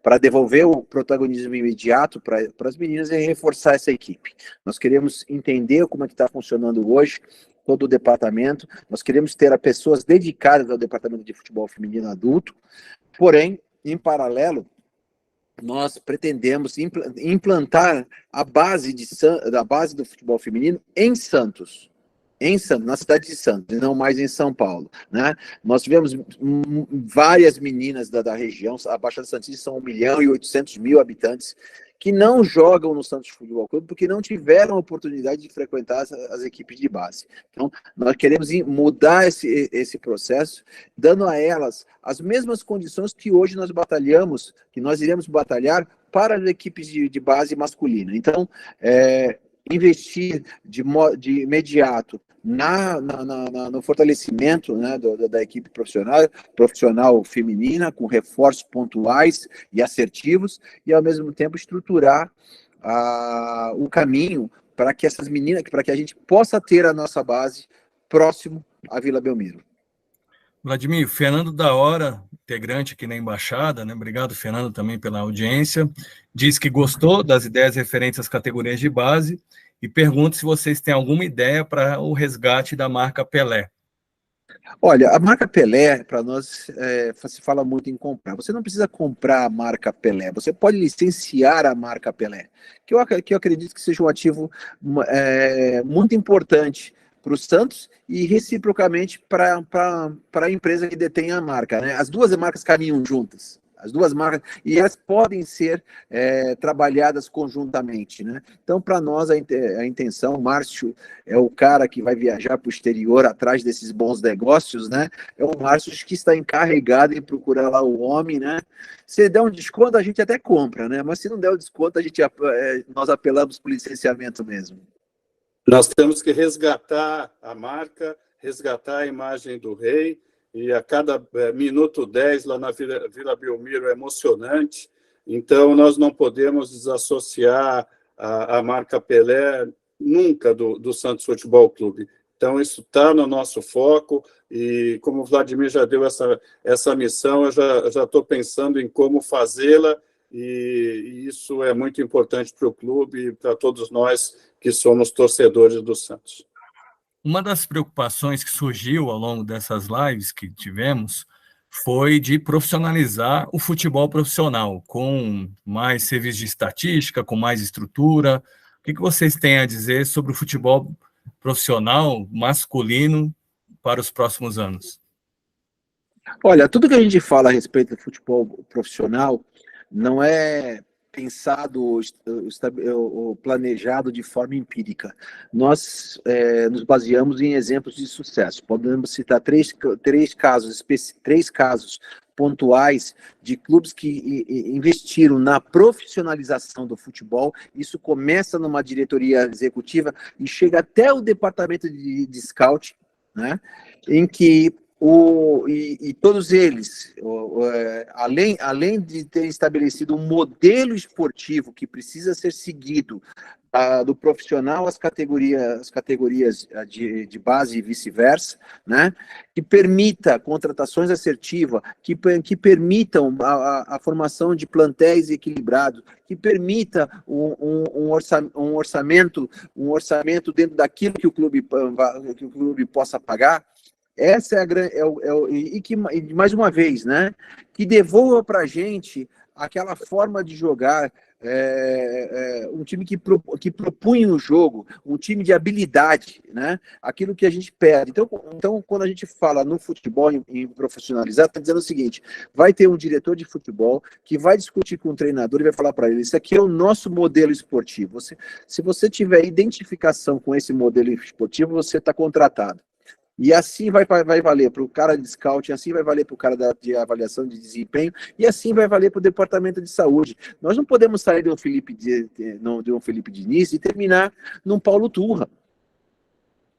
para devolver o protagonismo imediato para as meninas é reforçar essa equipe. Nós queremos entender como é que está funcionando hoje todo o departamento, nós queremos ter pessoas dedicadas ao departamento de futebol feminino adulto, porém, em paralelo, nós pretendemos implantar a base do futebol feminino em Santos, na cidade de Santos, e não mais em São Paulo, né? Nós tivemos várias meninas da região, a Baixada Santista são 1.800.000 habitantes, que não jogam no Santos Futebol Clube porque não tiveram a oportunidade de frequentar as equipes de base. Então, nós queremos mudar esse processo, dando a elas as mesmas condições que hoje nós batalhamos, que nós iremos batalhar para as equipes de base masculina. Então, investir de imediato no fortalecimento, né, da equipe profissional feminina, com reforços pontuais e assertivos, e ao mesmo tempo estruturar o caminho para que essas meninas, para que a gente possa ter a nossa base próximo à Vila Belmiro. Vladimir, Fernando da Hora, integrante aqui na Embaixada, né? Obrigado, Fernando, também pela audiência, diz que gostou das ideias referentes às categorias de base e pergunta se vocês têm alguma ideia para o resgate da marca Pelé. Olha, a marca Pelé, para nós, se fala muito em comprar. Você não precisa comprar a marca Pelé, você pode licenciar a marca Pelé, que eu acredito que seja um ativo muito importante para o Santos e reciprocamente para a empresa que detém a marca, né? As duas marcas caminham juntas. As duas marcas, e elas podem ser trabalhadas conjuntamente, né? Então, para nós, a intenção, o Márcio é o cara que vai viajar para o exterior atrás desses bons negócios, né? É o Márcio que está encarregado em procurar lá o homem, né? Se der um desconto, a gente até compra, né? Mas se não der o desconto, nós apelamos para o licenciamento mesmo. Nós temos que resgatar a marca, resgatar a imagem do rei, e a cada minuto 10 lá na Vila Belmiro é emocionante. Então, nós não podemos desassociar a marca Pelé nunca do Santos Futebol Clube. Então, isso está no nosso foco e, como o Vladimir já deu essa missão, eu já estou pensando em como fazê-la e isso é muito importante para o clube e para todos nós que somos torcedores do Santos. Uma das preocupações que surgiu ao longo dessas lives que tivemos foi de profissionalizar o futebol profissional, com mais serviço de estatística, com mais estrutura. O que vocês têm a dizer sobre o futebol profissional masculino para os próximos anos? Olha, tudo que a gente fala a respeito do futebol profissional não é pensado ou planejado de forma empírica. Nós nos baseamos em exemplos de sucesso. Podemos citar três casos pontuais de clubes que investiram na profissionalização do futebol. Isso começa numa diretoria executiva e chega até o departamento de scout, né, em que todos eles, além de terem estabelecido um modelo esportivo que precisa ser seguido do profissional às categorias de base e vice-versa, né, que permita contratações assertivas, que permitam a formação de plantéis equilibrados, que permita um orçamento dentro daquilo que o clube possa pagar. Essa é a grande. E mais uma vez, né? Que devolva para a gente aquela forma de jogar, um time que propunha o jogo, um time de habilidade, né? Aquilo que a gente perde. Então quando a gente fala no futebol em profissionalizar, está dizendo o seguinte: vai ter um diretor de futebol que vai discutir com o treinador e vai falar para ele: isso aqui é o nosso modelo esportivo. Se você tiver identificação com esse modelo esportivo, você está contratado. E assim vai valer para o cara de scout, assim vai valer para o cara de avaliação de desempenho, e assim vai valer para o departamento de saúde. Nós não podemos sair de um Felipe Diniz e terminar num Paulo Turra.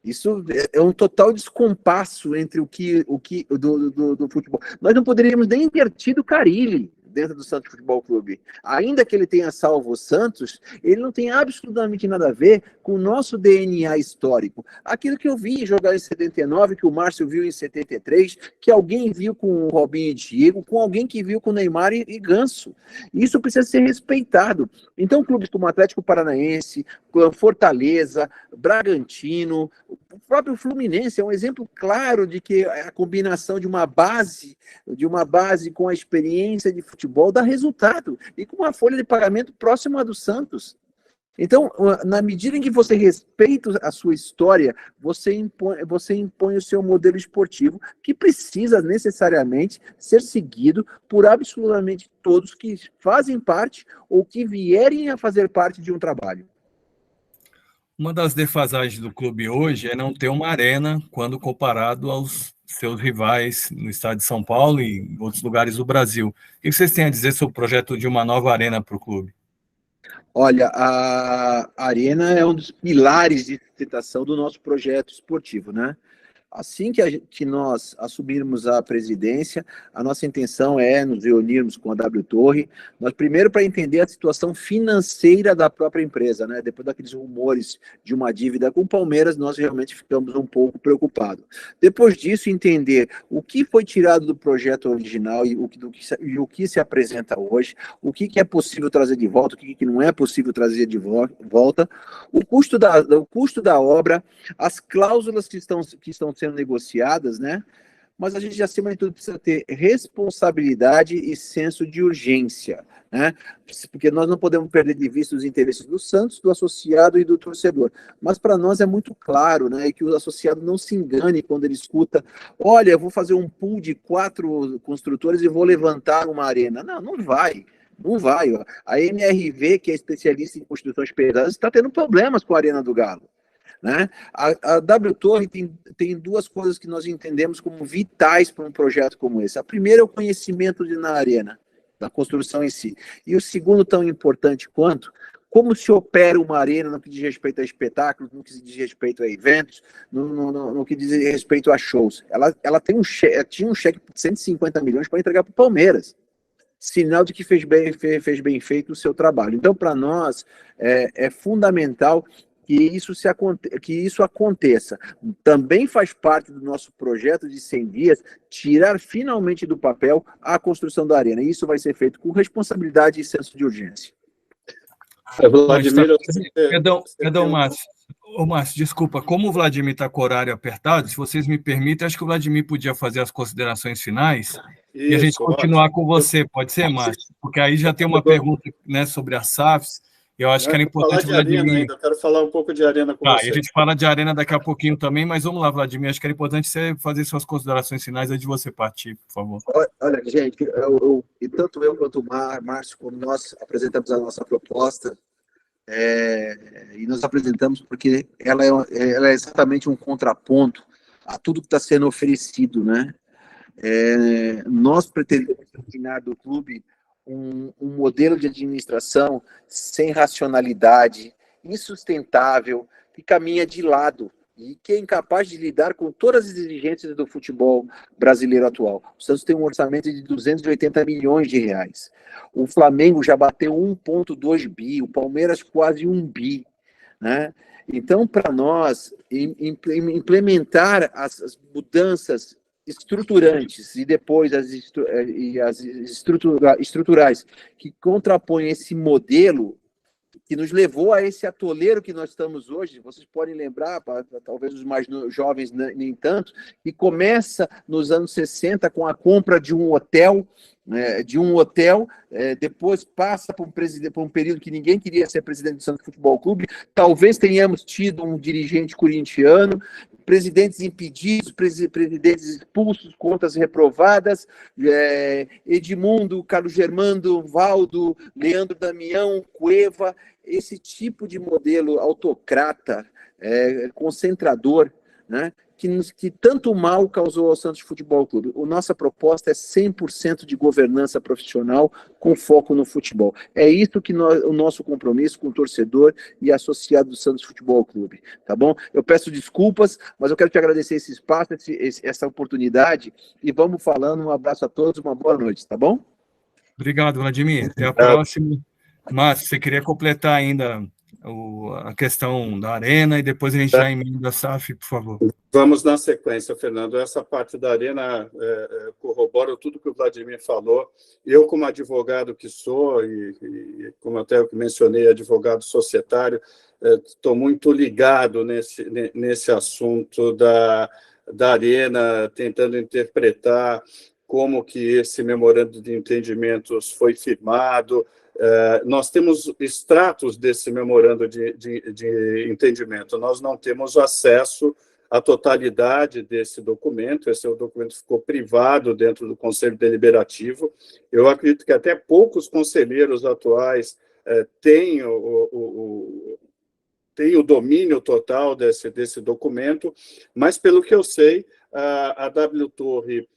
Isso é um total descompasso entre do futebol. Nós não poderíamos nem invertir o Carille dentro do Santos Futebol Clube. Ainda que ele tenha salvo o Santos, ele não tem absolutamente nada a ver com o nosso DNA histórico. Aquilo que eu vi jogar em 79, que o Márcio viu em 73, que alguém viu com o Robinho e Diego, com alguém que viu com o Neymar e Ganso. Isso precisa ser respeitado. Então, clubes como Atlético Paranaense, Fortaleza, Bragantino, o próprio Fluminense é um exemplo claro de que a combinação de uma base com a experiência de futebol dá resultado, e com uma folha de pagamento próxima à do Santos. Então, na medida em que você respeita a sua história, você impõe o seu modelo esportivo, que precisa necessariamente ser seguido por absolutamente todos que fazem parte ou que vierem a fazer parte de um trabalho. Uma das defasagens do clube hoje é não ter uma arena quando comparado aos seus rivais no estado de São Paulo e em outros lugares do Brasil. O que vocês têm a dizer sobre o projeto de uma nova arena para o clube? Olha, a arena é um dos pilares de sustentação do nosso projeto esportivo, né? Assim que nós assumirmos a presidência, a nossa intenção é nos reunirmos com a W Torre, nós primeiro para entender a situação financeira da própria empresa, né? Depois daqueles rumores de uma dívida com o Palmeiras, nós realmente ficamos um pouco preocupados. Depois disso, entender o que foi tirado do projeto original e o que se apresenta hoje, o que é possível trazer de volta, o que não é possível trazer de volta, o custo da obra, as cláusulas que estão sendo negociadas, né? Mas a gente, acima de tudo, precisa ter responsabilidade e senso de urgência, né? Porque nós não podemos perder de vista os interesses do Santos, do associado e do torcedor. Mas para nós é muito claro, né? Que o associado não se engane quando ele escuta: olha, eu vou fazer um pool de 4 construtores e vou levantar uma arena. Não vai. Não vai. A MRV, que é especialista em construções pesadas, está tendo problemas com a Arena do Galo, né? A W Torre tem 2 coisas que nós entendemos como vitais para um projeto como esse. A primeira é o conhecimento na arena, da construção em si. E o segundo, tão importante quanto, como se opera uma arena no que diz respeito a espetáculos, no que diz respeito a eventos, no que diz respeito a shows. Ela tinha um cheque de 150 milhões para entregar para o Palmeiras. Sinal de que fez bem feito o seu trabalho. Então, para nós, é fundamental que isso aconteça. Também faz parte do nosso projeto de 100 dias tirar finalmente do papel a construção da arena. E isso vai ser feito com responsabilidade e senso de urgência. Vladimir, Perdão, Márcio. Ô, Márcio, desculpa, como o Vladimir está com o horário apertado, se vocês me permitem, acho que o Vladimir podia fazer as considerações finais e a gente continuar com você, pode ser, Márcio? Porque aí já tem uma pergunta, né, sobre as SAFs, eu acho que era importante, falar de Arena ainda, quero falar um pouco de Arena com você. A gente fala de Arena daqui a pouquinho também, mas vamos lá, Vladimir, acho que era importante você fazer suas considerações finais antes de você partir, por favor. Olha, gente, e tanto eu quanto o Márcio, como nós apresentamos a nossa proposta, e nós apresentamos porque ela é exatamente um contraponto a tudo que está sendo oferecido, né? Nós pretendemos eliminar do clube um modelo de administração sem racionalidade, insustentável, que caminha de lado e que é incapaz de lidar com todas as exigências do futebol brasileiro atual. O Santos tem um orçamento de 280 milhões de reais. O Flamengo já bateu 1,2 bi, o Palmeiras quase 1 bi, né? Então, para nós, implementar as mudanças estruturantes e depois as estruturais que contrapõem esse modelo que nos levou a esse atoleiro que nós estamos hoje. Vocês podem lembrar, talvez os mais jovens nem tanto, que começa nos anos 60 com a compra de um hotel, depois passa por um período que ninguém queria ser presidente do Santos Futebol Clube, talvez tenhamos tido um dirigente corintiano, presidentes impedidos, presidentes expulsos, contas reprovadas, Edmundo, Carlos Germando, Valdo, Leandro Damião, Cueva, esse tipo de modelo autocrata, concentrador, né, que tanto mal causou ao Santos Futebol Clube. A nossa proposta é 100% de governança profissional com foco no futebol. É isso que o nosso compromisso com o torcedor e associado do Santos Futebol Clube, tá bom? Eu peço desculpas, mas eu quero te agradecer esse espaço, essa oportunidade, e vamos falando. Um abraço a todos, uma boa noite, tá bom? Obrigado, Vladimir. Até a próxima. Márcio, você queria completar ainda a questão da Arena e depois a gente já emenda a SAF, por favor. Vamos na sequência, Fernando. Essa parte da Arena corrobora tudo que o Vladimir falou. Eu, como advogado que sou, e como até eu mencionei, advogado societário, estou muito ligado nesse assunto da Arena, tentando interpretar como que esse memorando de entendimentos foi firmado. Nós temos extratos desse memorando de entendimento, nós não temos acesso à totalidade desse documento. Esse documento ficou privado dentro do Conselho Deliberativo. Eu acredito que até poucos conselheiros atuais têm o domínio total desse documento, mas, pelo que eu sei, a W Torre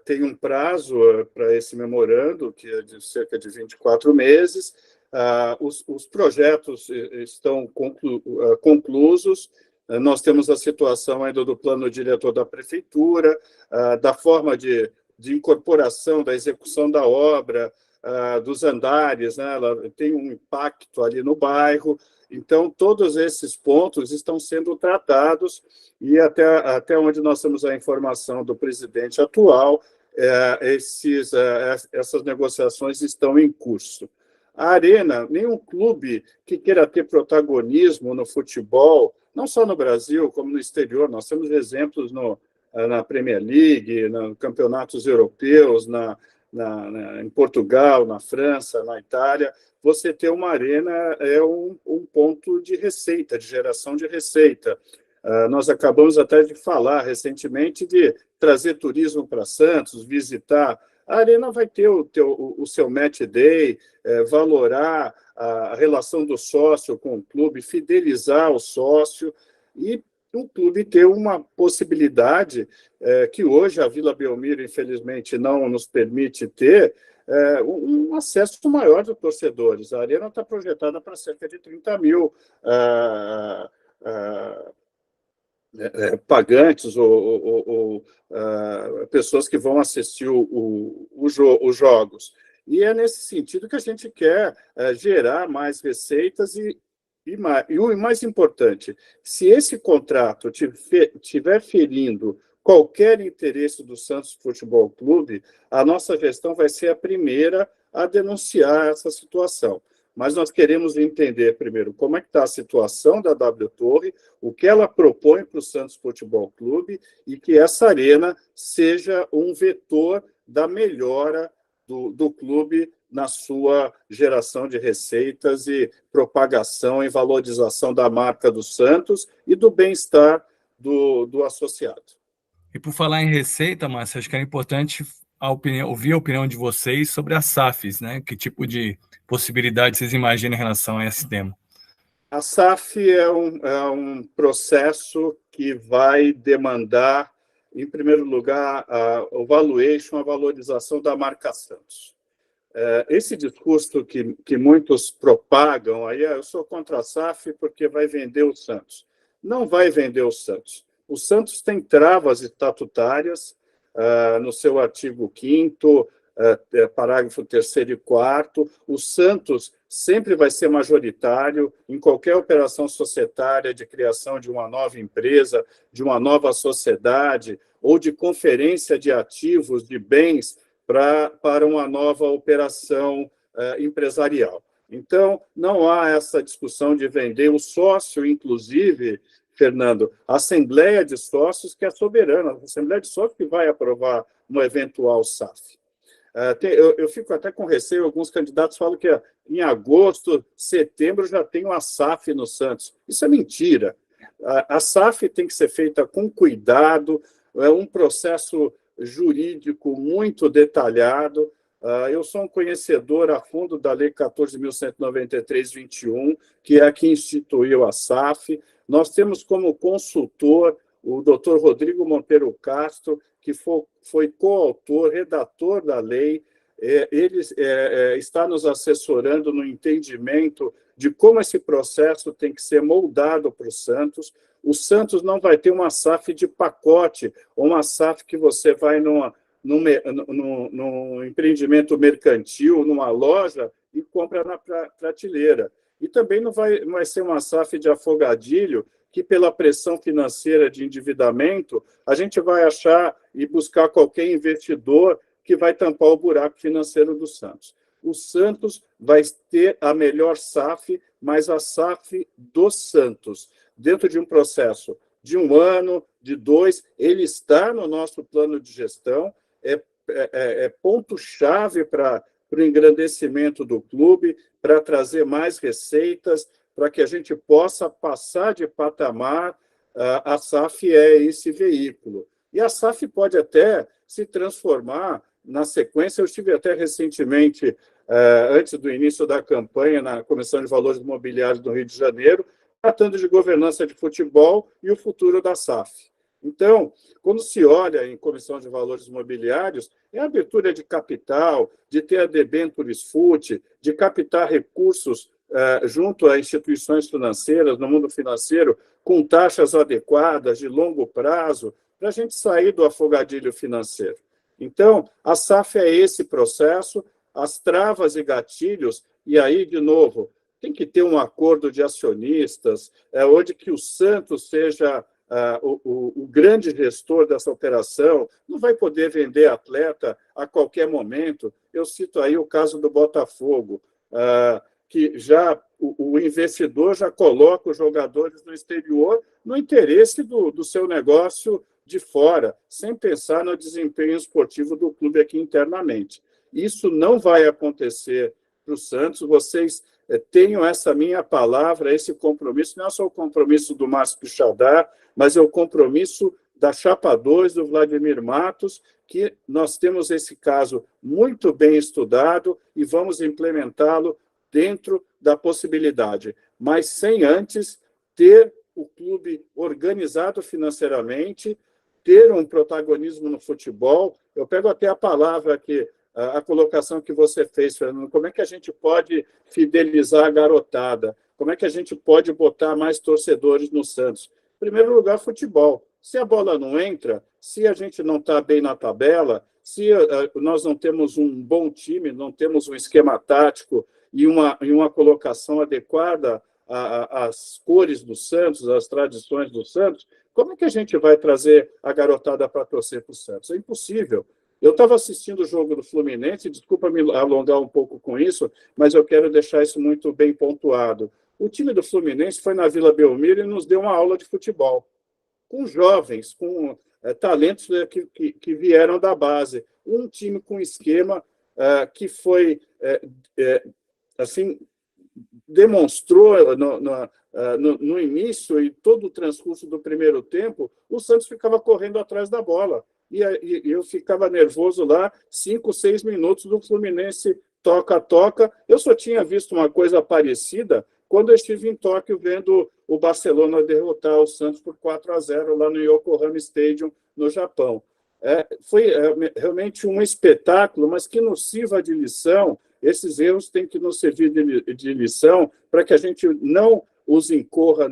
tem um prazo para esse memorando, que é de cerca de 24 meses. Os projetos estão conclusos. Nós temos a situação ainda do plano diretor da prefeitura, da forma de incorporação, da execução da obra, dos andares, né? Ela tem um impacto ali no bairro. Então, todos esses pontos estão sendo tratados e até onde nós temos a informação do presidente atual, essas negociações estão em curso. A Arena, nenhum clube que queira ter protagonismo no futebol, não só no Brasil, como no exterior, nós temos exemplos na Premier League, nos campeonatos europeus, em Portugal, na França, na Itália. Você ter uma arena é um ponto de receita, de geração de receita. Nós acabamos até de falar recentemente de trazer turismo para Santos, visitar. A Arena vai ter o seu match day, valorar a relação do sócio com o clube, fidelizar o sócio e o clube ter uma possibilidade que hoje a Vila Belmiro, infelizmente, não nos permite ter, um acesso maior dos torcedores. A Arena está projetada para cerca de 30 mil pagantes ou pessoas que vão assistir os jogos. E é nesse sentido que a gente quer gerar mais receitas e o mais importante, se esse contrato estiver ferindo qualquer interesse do Santos Futebol Clube, a nossa gestão vai ser a primeira a denunciar essa situação. Mas nós queremos entender primeiro como é que está a situação da W Torre, o que ela propõe para o Santos Futebol Clube e que essa arena seja um vetor da melhora do clube na sua geração de receitas e propagação e valorização da marca do Santos e do bem-estar do associado. E por falar em receita, Márcio, acho que era importante ouvir a opinião de vocês sobre as SAFs, né? Que tipo de possibilidade vocês imaginam em relação a esse tema? A SAF é um processo que vai demandar, em primeiro lugar, o valuation, a valorização da marca Santos. Esse discurso que muitos propagam, aí eu sou contra a SAF porque vai vender o Santos. Não vai vender o Santos. O Santos tem travas estatutárias no seu artigo 5º, parágrafo 3º e 4º. O Santos sempre vai ser majoritário em qualquer operação societária de criação de uma nova empresa, de uma nova sociedade ou de conferência de ativos, de bens para uma nova operação empresarial. Então, não há essa discussão de vender o sócio, inclusive, Fernando, a Assembleia de Sócios, que é soberana, a Assembleia de Sócios que vai aprovar uma eventual SAF. Eu fico até com receio, alguns candidatos falam que em agosto, setembro, já tem uma SAF no Santos. Isso é mentira. A SAF tem que ser feita com cuidado, é um processo jurídico muito detalhado. Eu sou um conhecedor a fundo da Lei 14.193/21, que é a que instituiu a SAF. Nós temos como consultor o Dr. Rodrigo Monteiro Castro, que foi coautor, redator da lei. Ele está nos assessorando no entendimento de como esse processo tem que ser moldado para o Santos. O Santos não vai ter uma SAF de pacote, ou uma SAF que você vai num empreendimento mercantil, numa loja, e compra na prateleira. E também não vai ser uma SAF de afogadilho, que pela pressão financeira de endividamento, a gente vai achar e buscar qualquer investidor que vai tampar o buraco financeiro do Santos. O Santos vai ter a melhor SAF, mas a SAF do Santos, dentro de um processo de 1 ano, de 2, ele está no nosso plano de gestão, é ponto-chave para o engrandecimento do clube, para trazer mais receitas, para que a gente possa passar de patamar. A SAF é esse veículo. E a SAF pode até se transformar na sequência. Eu estive até recentemente, antes do início da campanha, na Comissão de Valores Imobiliários do Rio de Janeiro, tratando de governança de futebol e o futuro da SAF. Então, quando se olha em Comissão de Valores Imobiliários, é a abertura de capital, de ter a debêntures FUT, de captar recursos junto a instituições financeiras, no mundo financeiro, com taxas adequadas, de longo prazo, para a gente sair do afogadilho financeiro. Então, a SAF é esse processo, as travas e gatilhos, e aí, de novo, tem que ter um acordo de acionistas, onde que o Santos seja o grande gestor dessa operação, não vai poder vender atleta a qualquer momento. Eu cito aí o caso do Botafogo, que já o investidor já coloca os jogadores no exterior no interesse do seu negócio de fora, sem pensar no desempenho esportivo do clube aqui internamente. Isso não vai acontecer para o Santos. Vocês tenham essa minha palavra, esse compromisso, não é só o compromisso do Márcio Pichadá, mas é o compromisso da Chapa 2, do Vladimir Matos, que nós temos esse caso muito bem estudado e vamos implementá-lo dentro da possibilidade, mas sem antes ter o clube organizado financeiramente, ter um protagonismo no futebol. Eu pego até a palavra aqui, a colocação que você fez, Fernando, como é que a gente pode fidelizar a garotada? Como é que a gente pode botar mais torcedores no Santos? Em primeiro lugar, futebol. Se a bola não entra, se a gente não está bem na tabela, se nós não temos um bom time, não temos um esquema tático e uma colocação adequada às cores do Santos, às tradições do Santos, como é que a gente vai trazer a garotada para torcer para o Santos? É impossível. Eu estava assistindo o jogo do Fluminense, desculpa me alongar um pouco com isso, mas eu quero deixar isso muito bem pontuado. O time do Fluminense foi na Vila Belmiro e nos deu uma aula de futebol, com jovens, com talentos que vieram da base. Um time com esquema que foi, assim, demonstrou no início e todo o transcurso do primeiro tempo, o Santos ficava correndo atrás da bola. E eu ficava nervoso lá, 5, 6 minutos do Fluminense toca. Eu só tinha visto uma coisa parecida quando eu estive em Tóquio vendo o Barcelona derrotar o Santos por 4-0 lá no Yokohama Stadium, no Japão. Foi realmente um espetáculo, mas que nos sirva de lição. Esses erros têm que nos servir de lição para que a gente não os incorra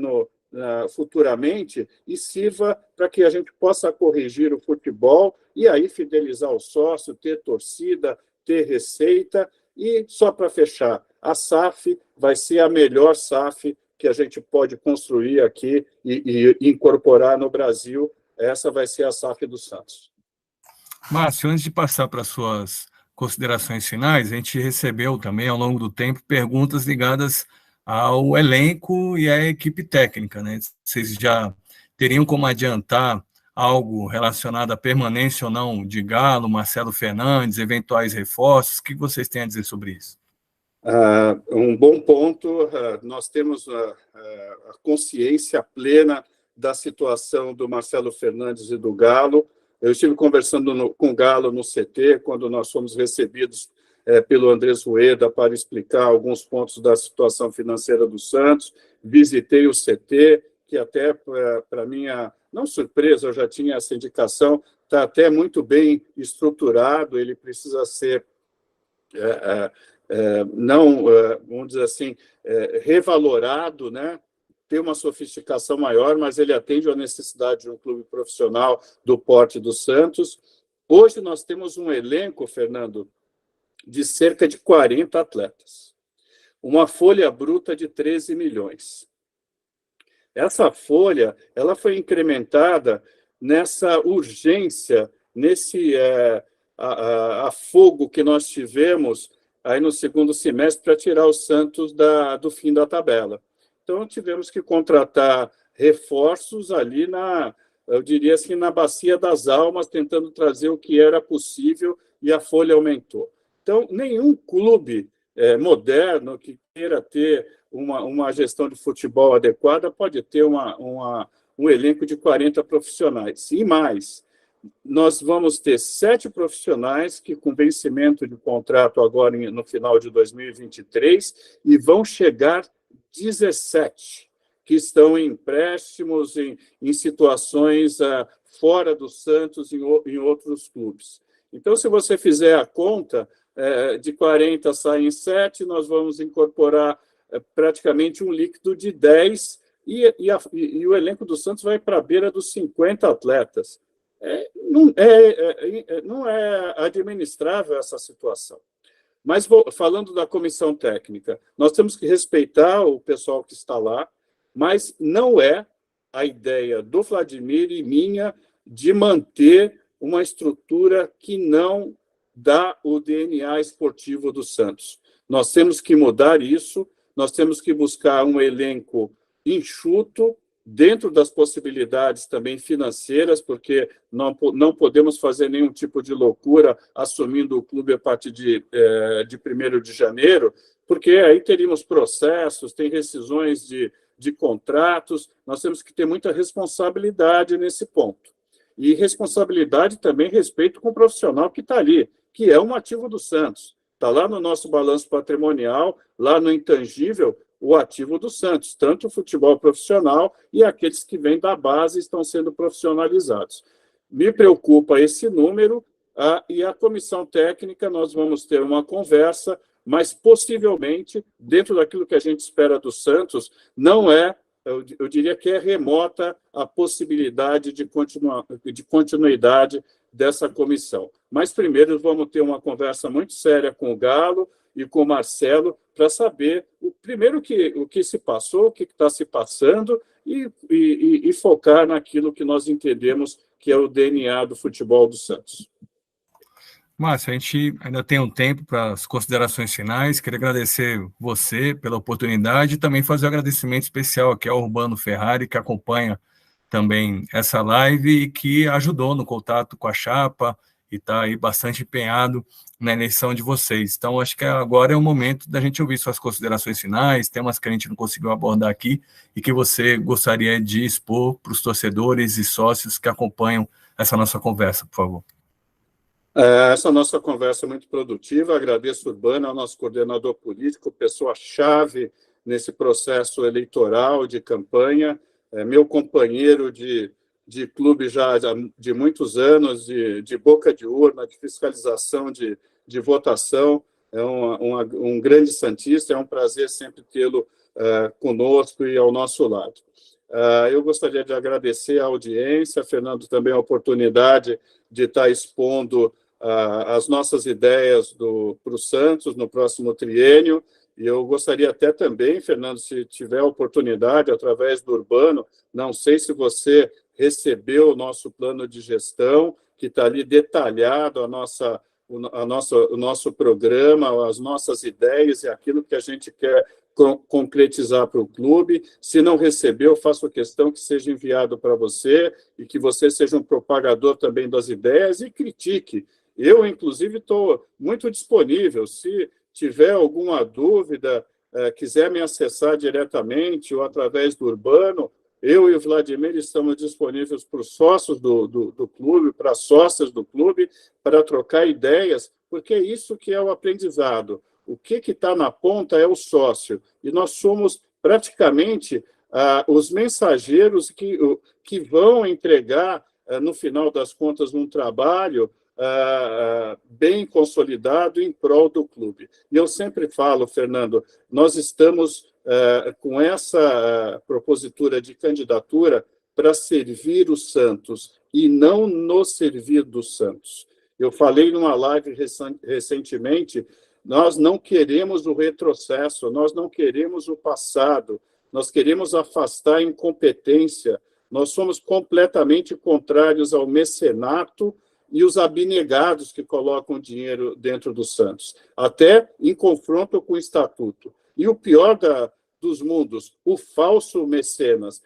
futuramente e sirva para que a gente possa corrigir o futebol e aí fidelizar o sócio, ter torcida, ter receita. E, só para fechar, a SAF vai ser a melhor SAF que a gente pode construir aqui e incorporar no Brasil. Essa vai ser a SAF do Santos. Márcio, antes de passar para as suas considerações finais, a gente recebeu também, ao longo do tempo, perguntas ligadas ao elenco e à equipe técnica, né? Vocês já teriam como adiantar algo relacionado à permanência ou não de Galo, Marcelo Fernandes, eventuais reforços? O que vocês têm a dizer sobre isso? Um bom ponto. Nós temos a consciência plena da situação do Marcelo Fernandes e do Galo. Eu estive conversando com o Galo no CT, quando nós fomos recebidos pelo Andrés Rueda para explicar alguns pontos da situação financeira do Santos. Visitei o CT, que até, para minha, não surpresa, eu já tinha essa indicação, está até muito bem estruturado, ele precisa ser, vamos dizer assim, revalorado, né? Ter uma sofisticação maior, mas ele atende à necessidade de um clube profissional do porte do Santos. Hoje nós temos um elenco, Fernando, de cerca de 40 atletas. Uma folha bruta de 13 milhões. Essa folha ela foi incrementada nessa urgência, nesse afogo que nós tivemos aí no segundo semestre para tirar o Santos do fim da tabela. Então, tivemos que contratar reforços ali eu diria assim, na bacia das almas, tentando trazer o que era possível e a folha aumentou. Então, nenhum clube moderno que queira ter uma gestão de futebol adequada pode ter um elenco de 40 profissionais. E mais, nós vamos ter 7 profissionais que, com vencimento de contrato agora no final de 2023, e vão chegar 17 que estão em empréstimos, em situações fora do Santos, em outros clubes. Então, se você fizer a conta, de 40 saem 7, nós vamos incorporar praticamente um líquido de 10, e o elenco do Santos vai para a beira dos 50 atletas. Não é administrável essa situação. Mas, falando da comissão técnica, nós temos que respeitar o pessoal que está lá, mas não é a ideia do Vladimir e minha de manter uma estrutura que não dá o DNA esportivo do Santos. Nós temos que mudar isso, nós temos que buscar um elenco enxuto, dentro das possibilidades também financeiras, porque não podemos fazer nenhum tipo de loucura assumindo o clube a partir de 1º de janeiro, porque aí teríamos processos, tem rescisões de contratos, nós temos que ter muita responsabilidade nesse ponto. E responsabilidade também respeito com o profissional que está ali, que é um ativo do Santos. Está lá no nosso balanço patrimonial, lá no intangível, o ativo do Santos, tanto o futebol profissional e aqueles que vêm da base estão sendo profissionalizados. Me preocupa esse número, e a comissão técnica, nós vamos ter uma conversa, mas possivelmente, dentro daquilo que a gente espera do Santos, não eu diria que é remota a possibilidade de continuidade dessa comissão. Mas primeiro vamos ter uma conversa muito séria com o Galo e com o Marcelo para saber primeiro o que se passou, o que está se passando e focar naquilo que nós entendemos que é o DNA do futebol do Santos. Márcio, a gente ainda tem um tempo para as considerações finais. Queria agradecer você pela oportunidade e também fazer um agradecimento especial aqui ao Urbano Ferrari, que acompanha também essa live e que ajudou no contato com a chapa e está aí bastante empenhado na eleição de vocês. Então, acho que agora é o momento da gente ouvir suas considerações finais, temas que a gente não conseguiu abordar aqui e que você gostaria de expor para os torcedores e sócios que acompanham essa nossa conversa, por favor. Essa nossa conversa é muito produtiva. Agradeço Urbano, ao nosso coordenador político, pessoa-chave nesse processo eleitoral de campanha, meu companheiro de clube já de muitos anos, de boca de urna, de fiscalização de votação. É um grande santista, é um prazer sempre tê-lo conosco e ao nosso lado. Eu gostaria de agradecer a audiência, Fernando, também a oportunidade de estar expondo as nossas ideias para o Santos no próximo triênio. E eu gostaria até também, Fernando, se tiver a oportunidade, através do Urbano, não sei se você recebeu o nosso plano de gestão, que está ali detalhado o nosso programa, as nossas ideias e aquilo que a gente quer concretizar para o clube. Se não recebeu, faço questão que seja enviado para você e que você seja um propagador também das ideias e critique. Eu, inclusive, estou muito disponível. Se tiver alguma dúvida, quiser me acessar diretamente ou através do Urbano, eu e o Vladimir estamos disponíveis para os sócios do clube, para as sócias do clube, para trocar ideias, porque é isso que é o aprendizado. O que está na ponta é o sócio. E nós somos praticamente os mensageiros que vão entregar, no final das contas, um trabalho bem consolidado em prol do clube. E eu sempre falo, Fernando, nós estamos com essa propositura de candidatura para servir o Santos e não nos servir do Santos. Eu falei numa live recentemente, nós não queremos o retrocesso, nós não queremos o passado, nós queremos afastar a incompetência, nós somos completamente contrários ao mecenato e os abnegados que colocam dinheiro dentro do Santos, até em confronto com o Estatuto. E o pior dos mundos, o falso mecenas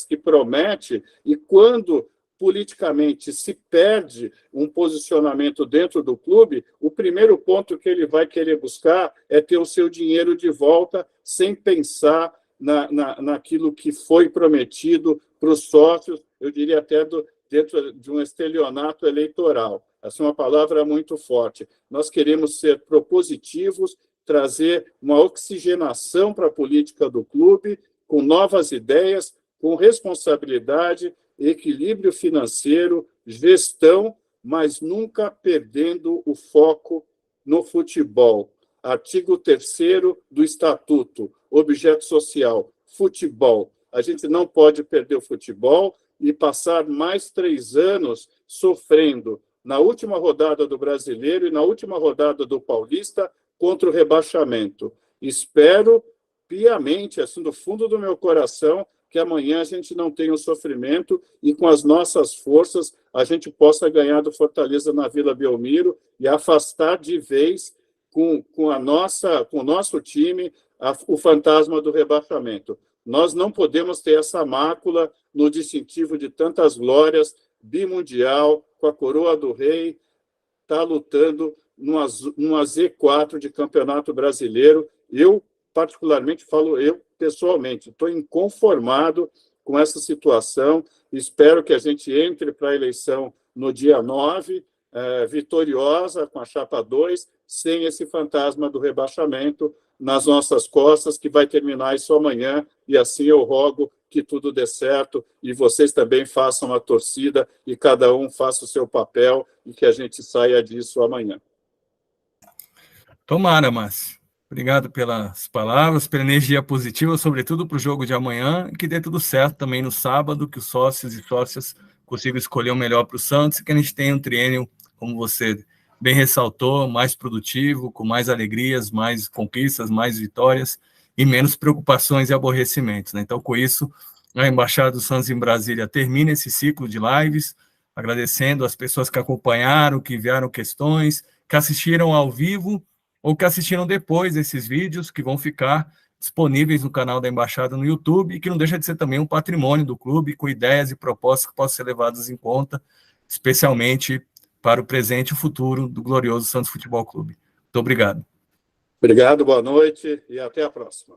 que promete e quando politicamente se perde um posicionamento dentro do clube, o primeiro ponto que ele vai querer buscar é ter o seu dinheiro de volta sem pensar naquilo que foi prometido para os sócios, eu diria até dentro de um estelionato eleitoral. Essa é uma palavra muito forte. Nós queremos ser propositivos, trazer uma oxigenação para a política do clube, com novas ideias, com responsabilidade, equilíbrio financeiro, gestão, mas nunca perdendo o foco no futebol. Artigo 3º do Estatuto, objeto social, futebol. A gente não pode perder o futebol e passar mais 3 anos sofrendo na última rodada do Brasileiro e na última rodada do Paulista contra o rebaixamento. Espero piamente, assim, do fundo do meu coração, que amanhã a gente não tenha o sofrimento e com as nossas forças a gente possa ganhar do Fortaleza na Vila Belmiro e afastar de vez com o nosso time o fantasma do rebaixamento. Nós não podemos ter essa mácula no distintivo de tantas glórias, bimundial, com a coroa do rei, está lutando numa Z4 de Campeonato Brasileiro. Eu, particularmente, eu pessoalmente, estou inconformado com essa situação. Espero que a gente entre para a eleição no dia 9, vitoriosa, com a chapa 2, sem esse fantasma do rebaixamento nas nossas costas, que vai terminar isso amanhã, e assim eu rogo que tudo dê certo, e vocês também façam a torcida, e cada um faça o seu papel, e que a gente saia disso amanhã. Tomara, Márcio. Obrigado pelas palavras, pela energia positiva, sobretudo para o jogo de amanhã, e que dê tudo certo também no sábado, que os sócios e sócias consigam escolher o melhor para o Santos, e que a gente tenha um triênio, como você bem ressaltou, mais produtivo, com mais alegrias, mais conquistas, mais vitórias e menos preocupações e aborrecimentos, né? Então, com isso, a Embaixada do Santos em Brasília termina esse ciclo de lives, agradecendo as pessoas que acompanharam, que enviaram questões, que assistiram ao vivo ou que assistiram depois esses vídeos, que vão ficar disponíveis no canal da Embaixada no YouTube, e que não deixa de ser também um patrimônio do clube, com ideias e propostas que possam ser levadas em conta, especialmente para o presente e o futuro do glorioso Santos Futebol Clube. Muito obrigado. Obrigado, boa noite e até a próxima.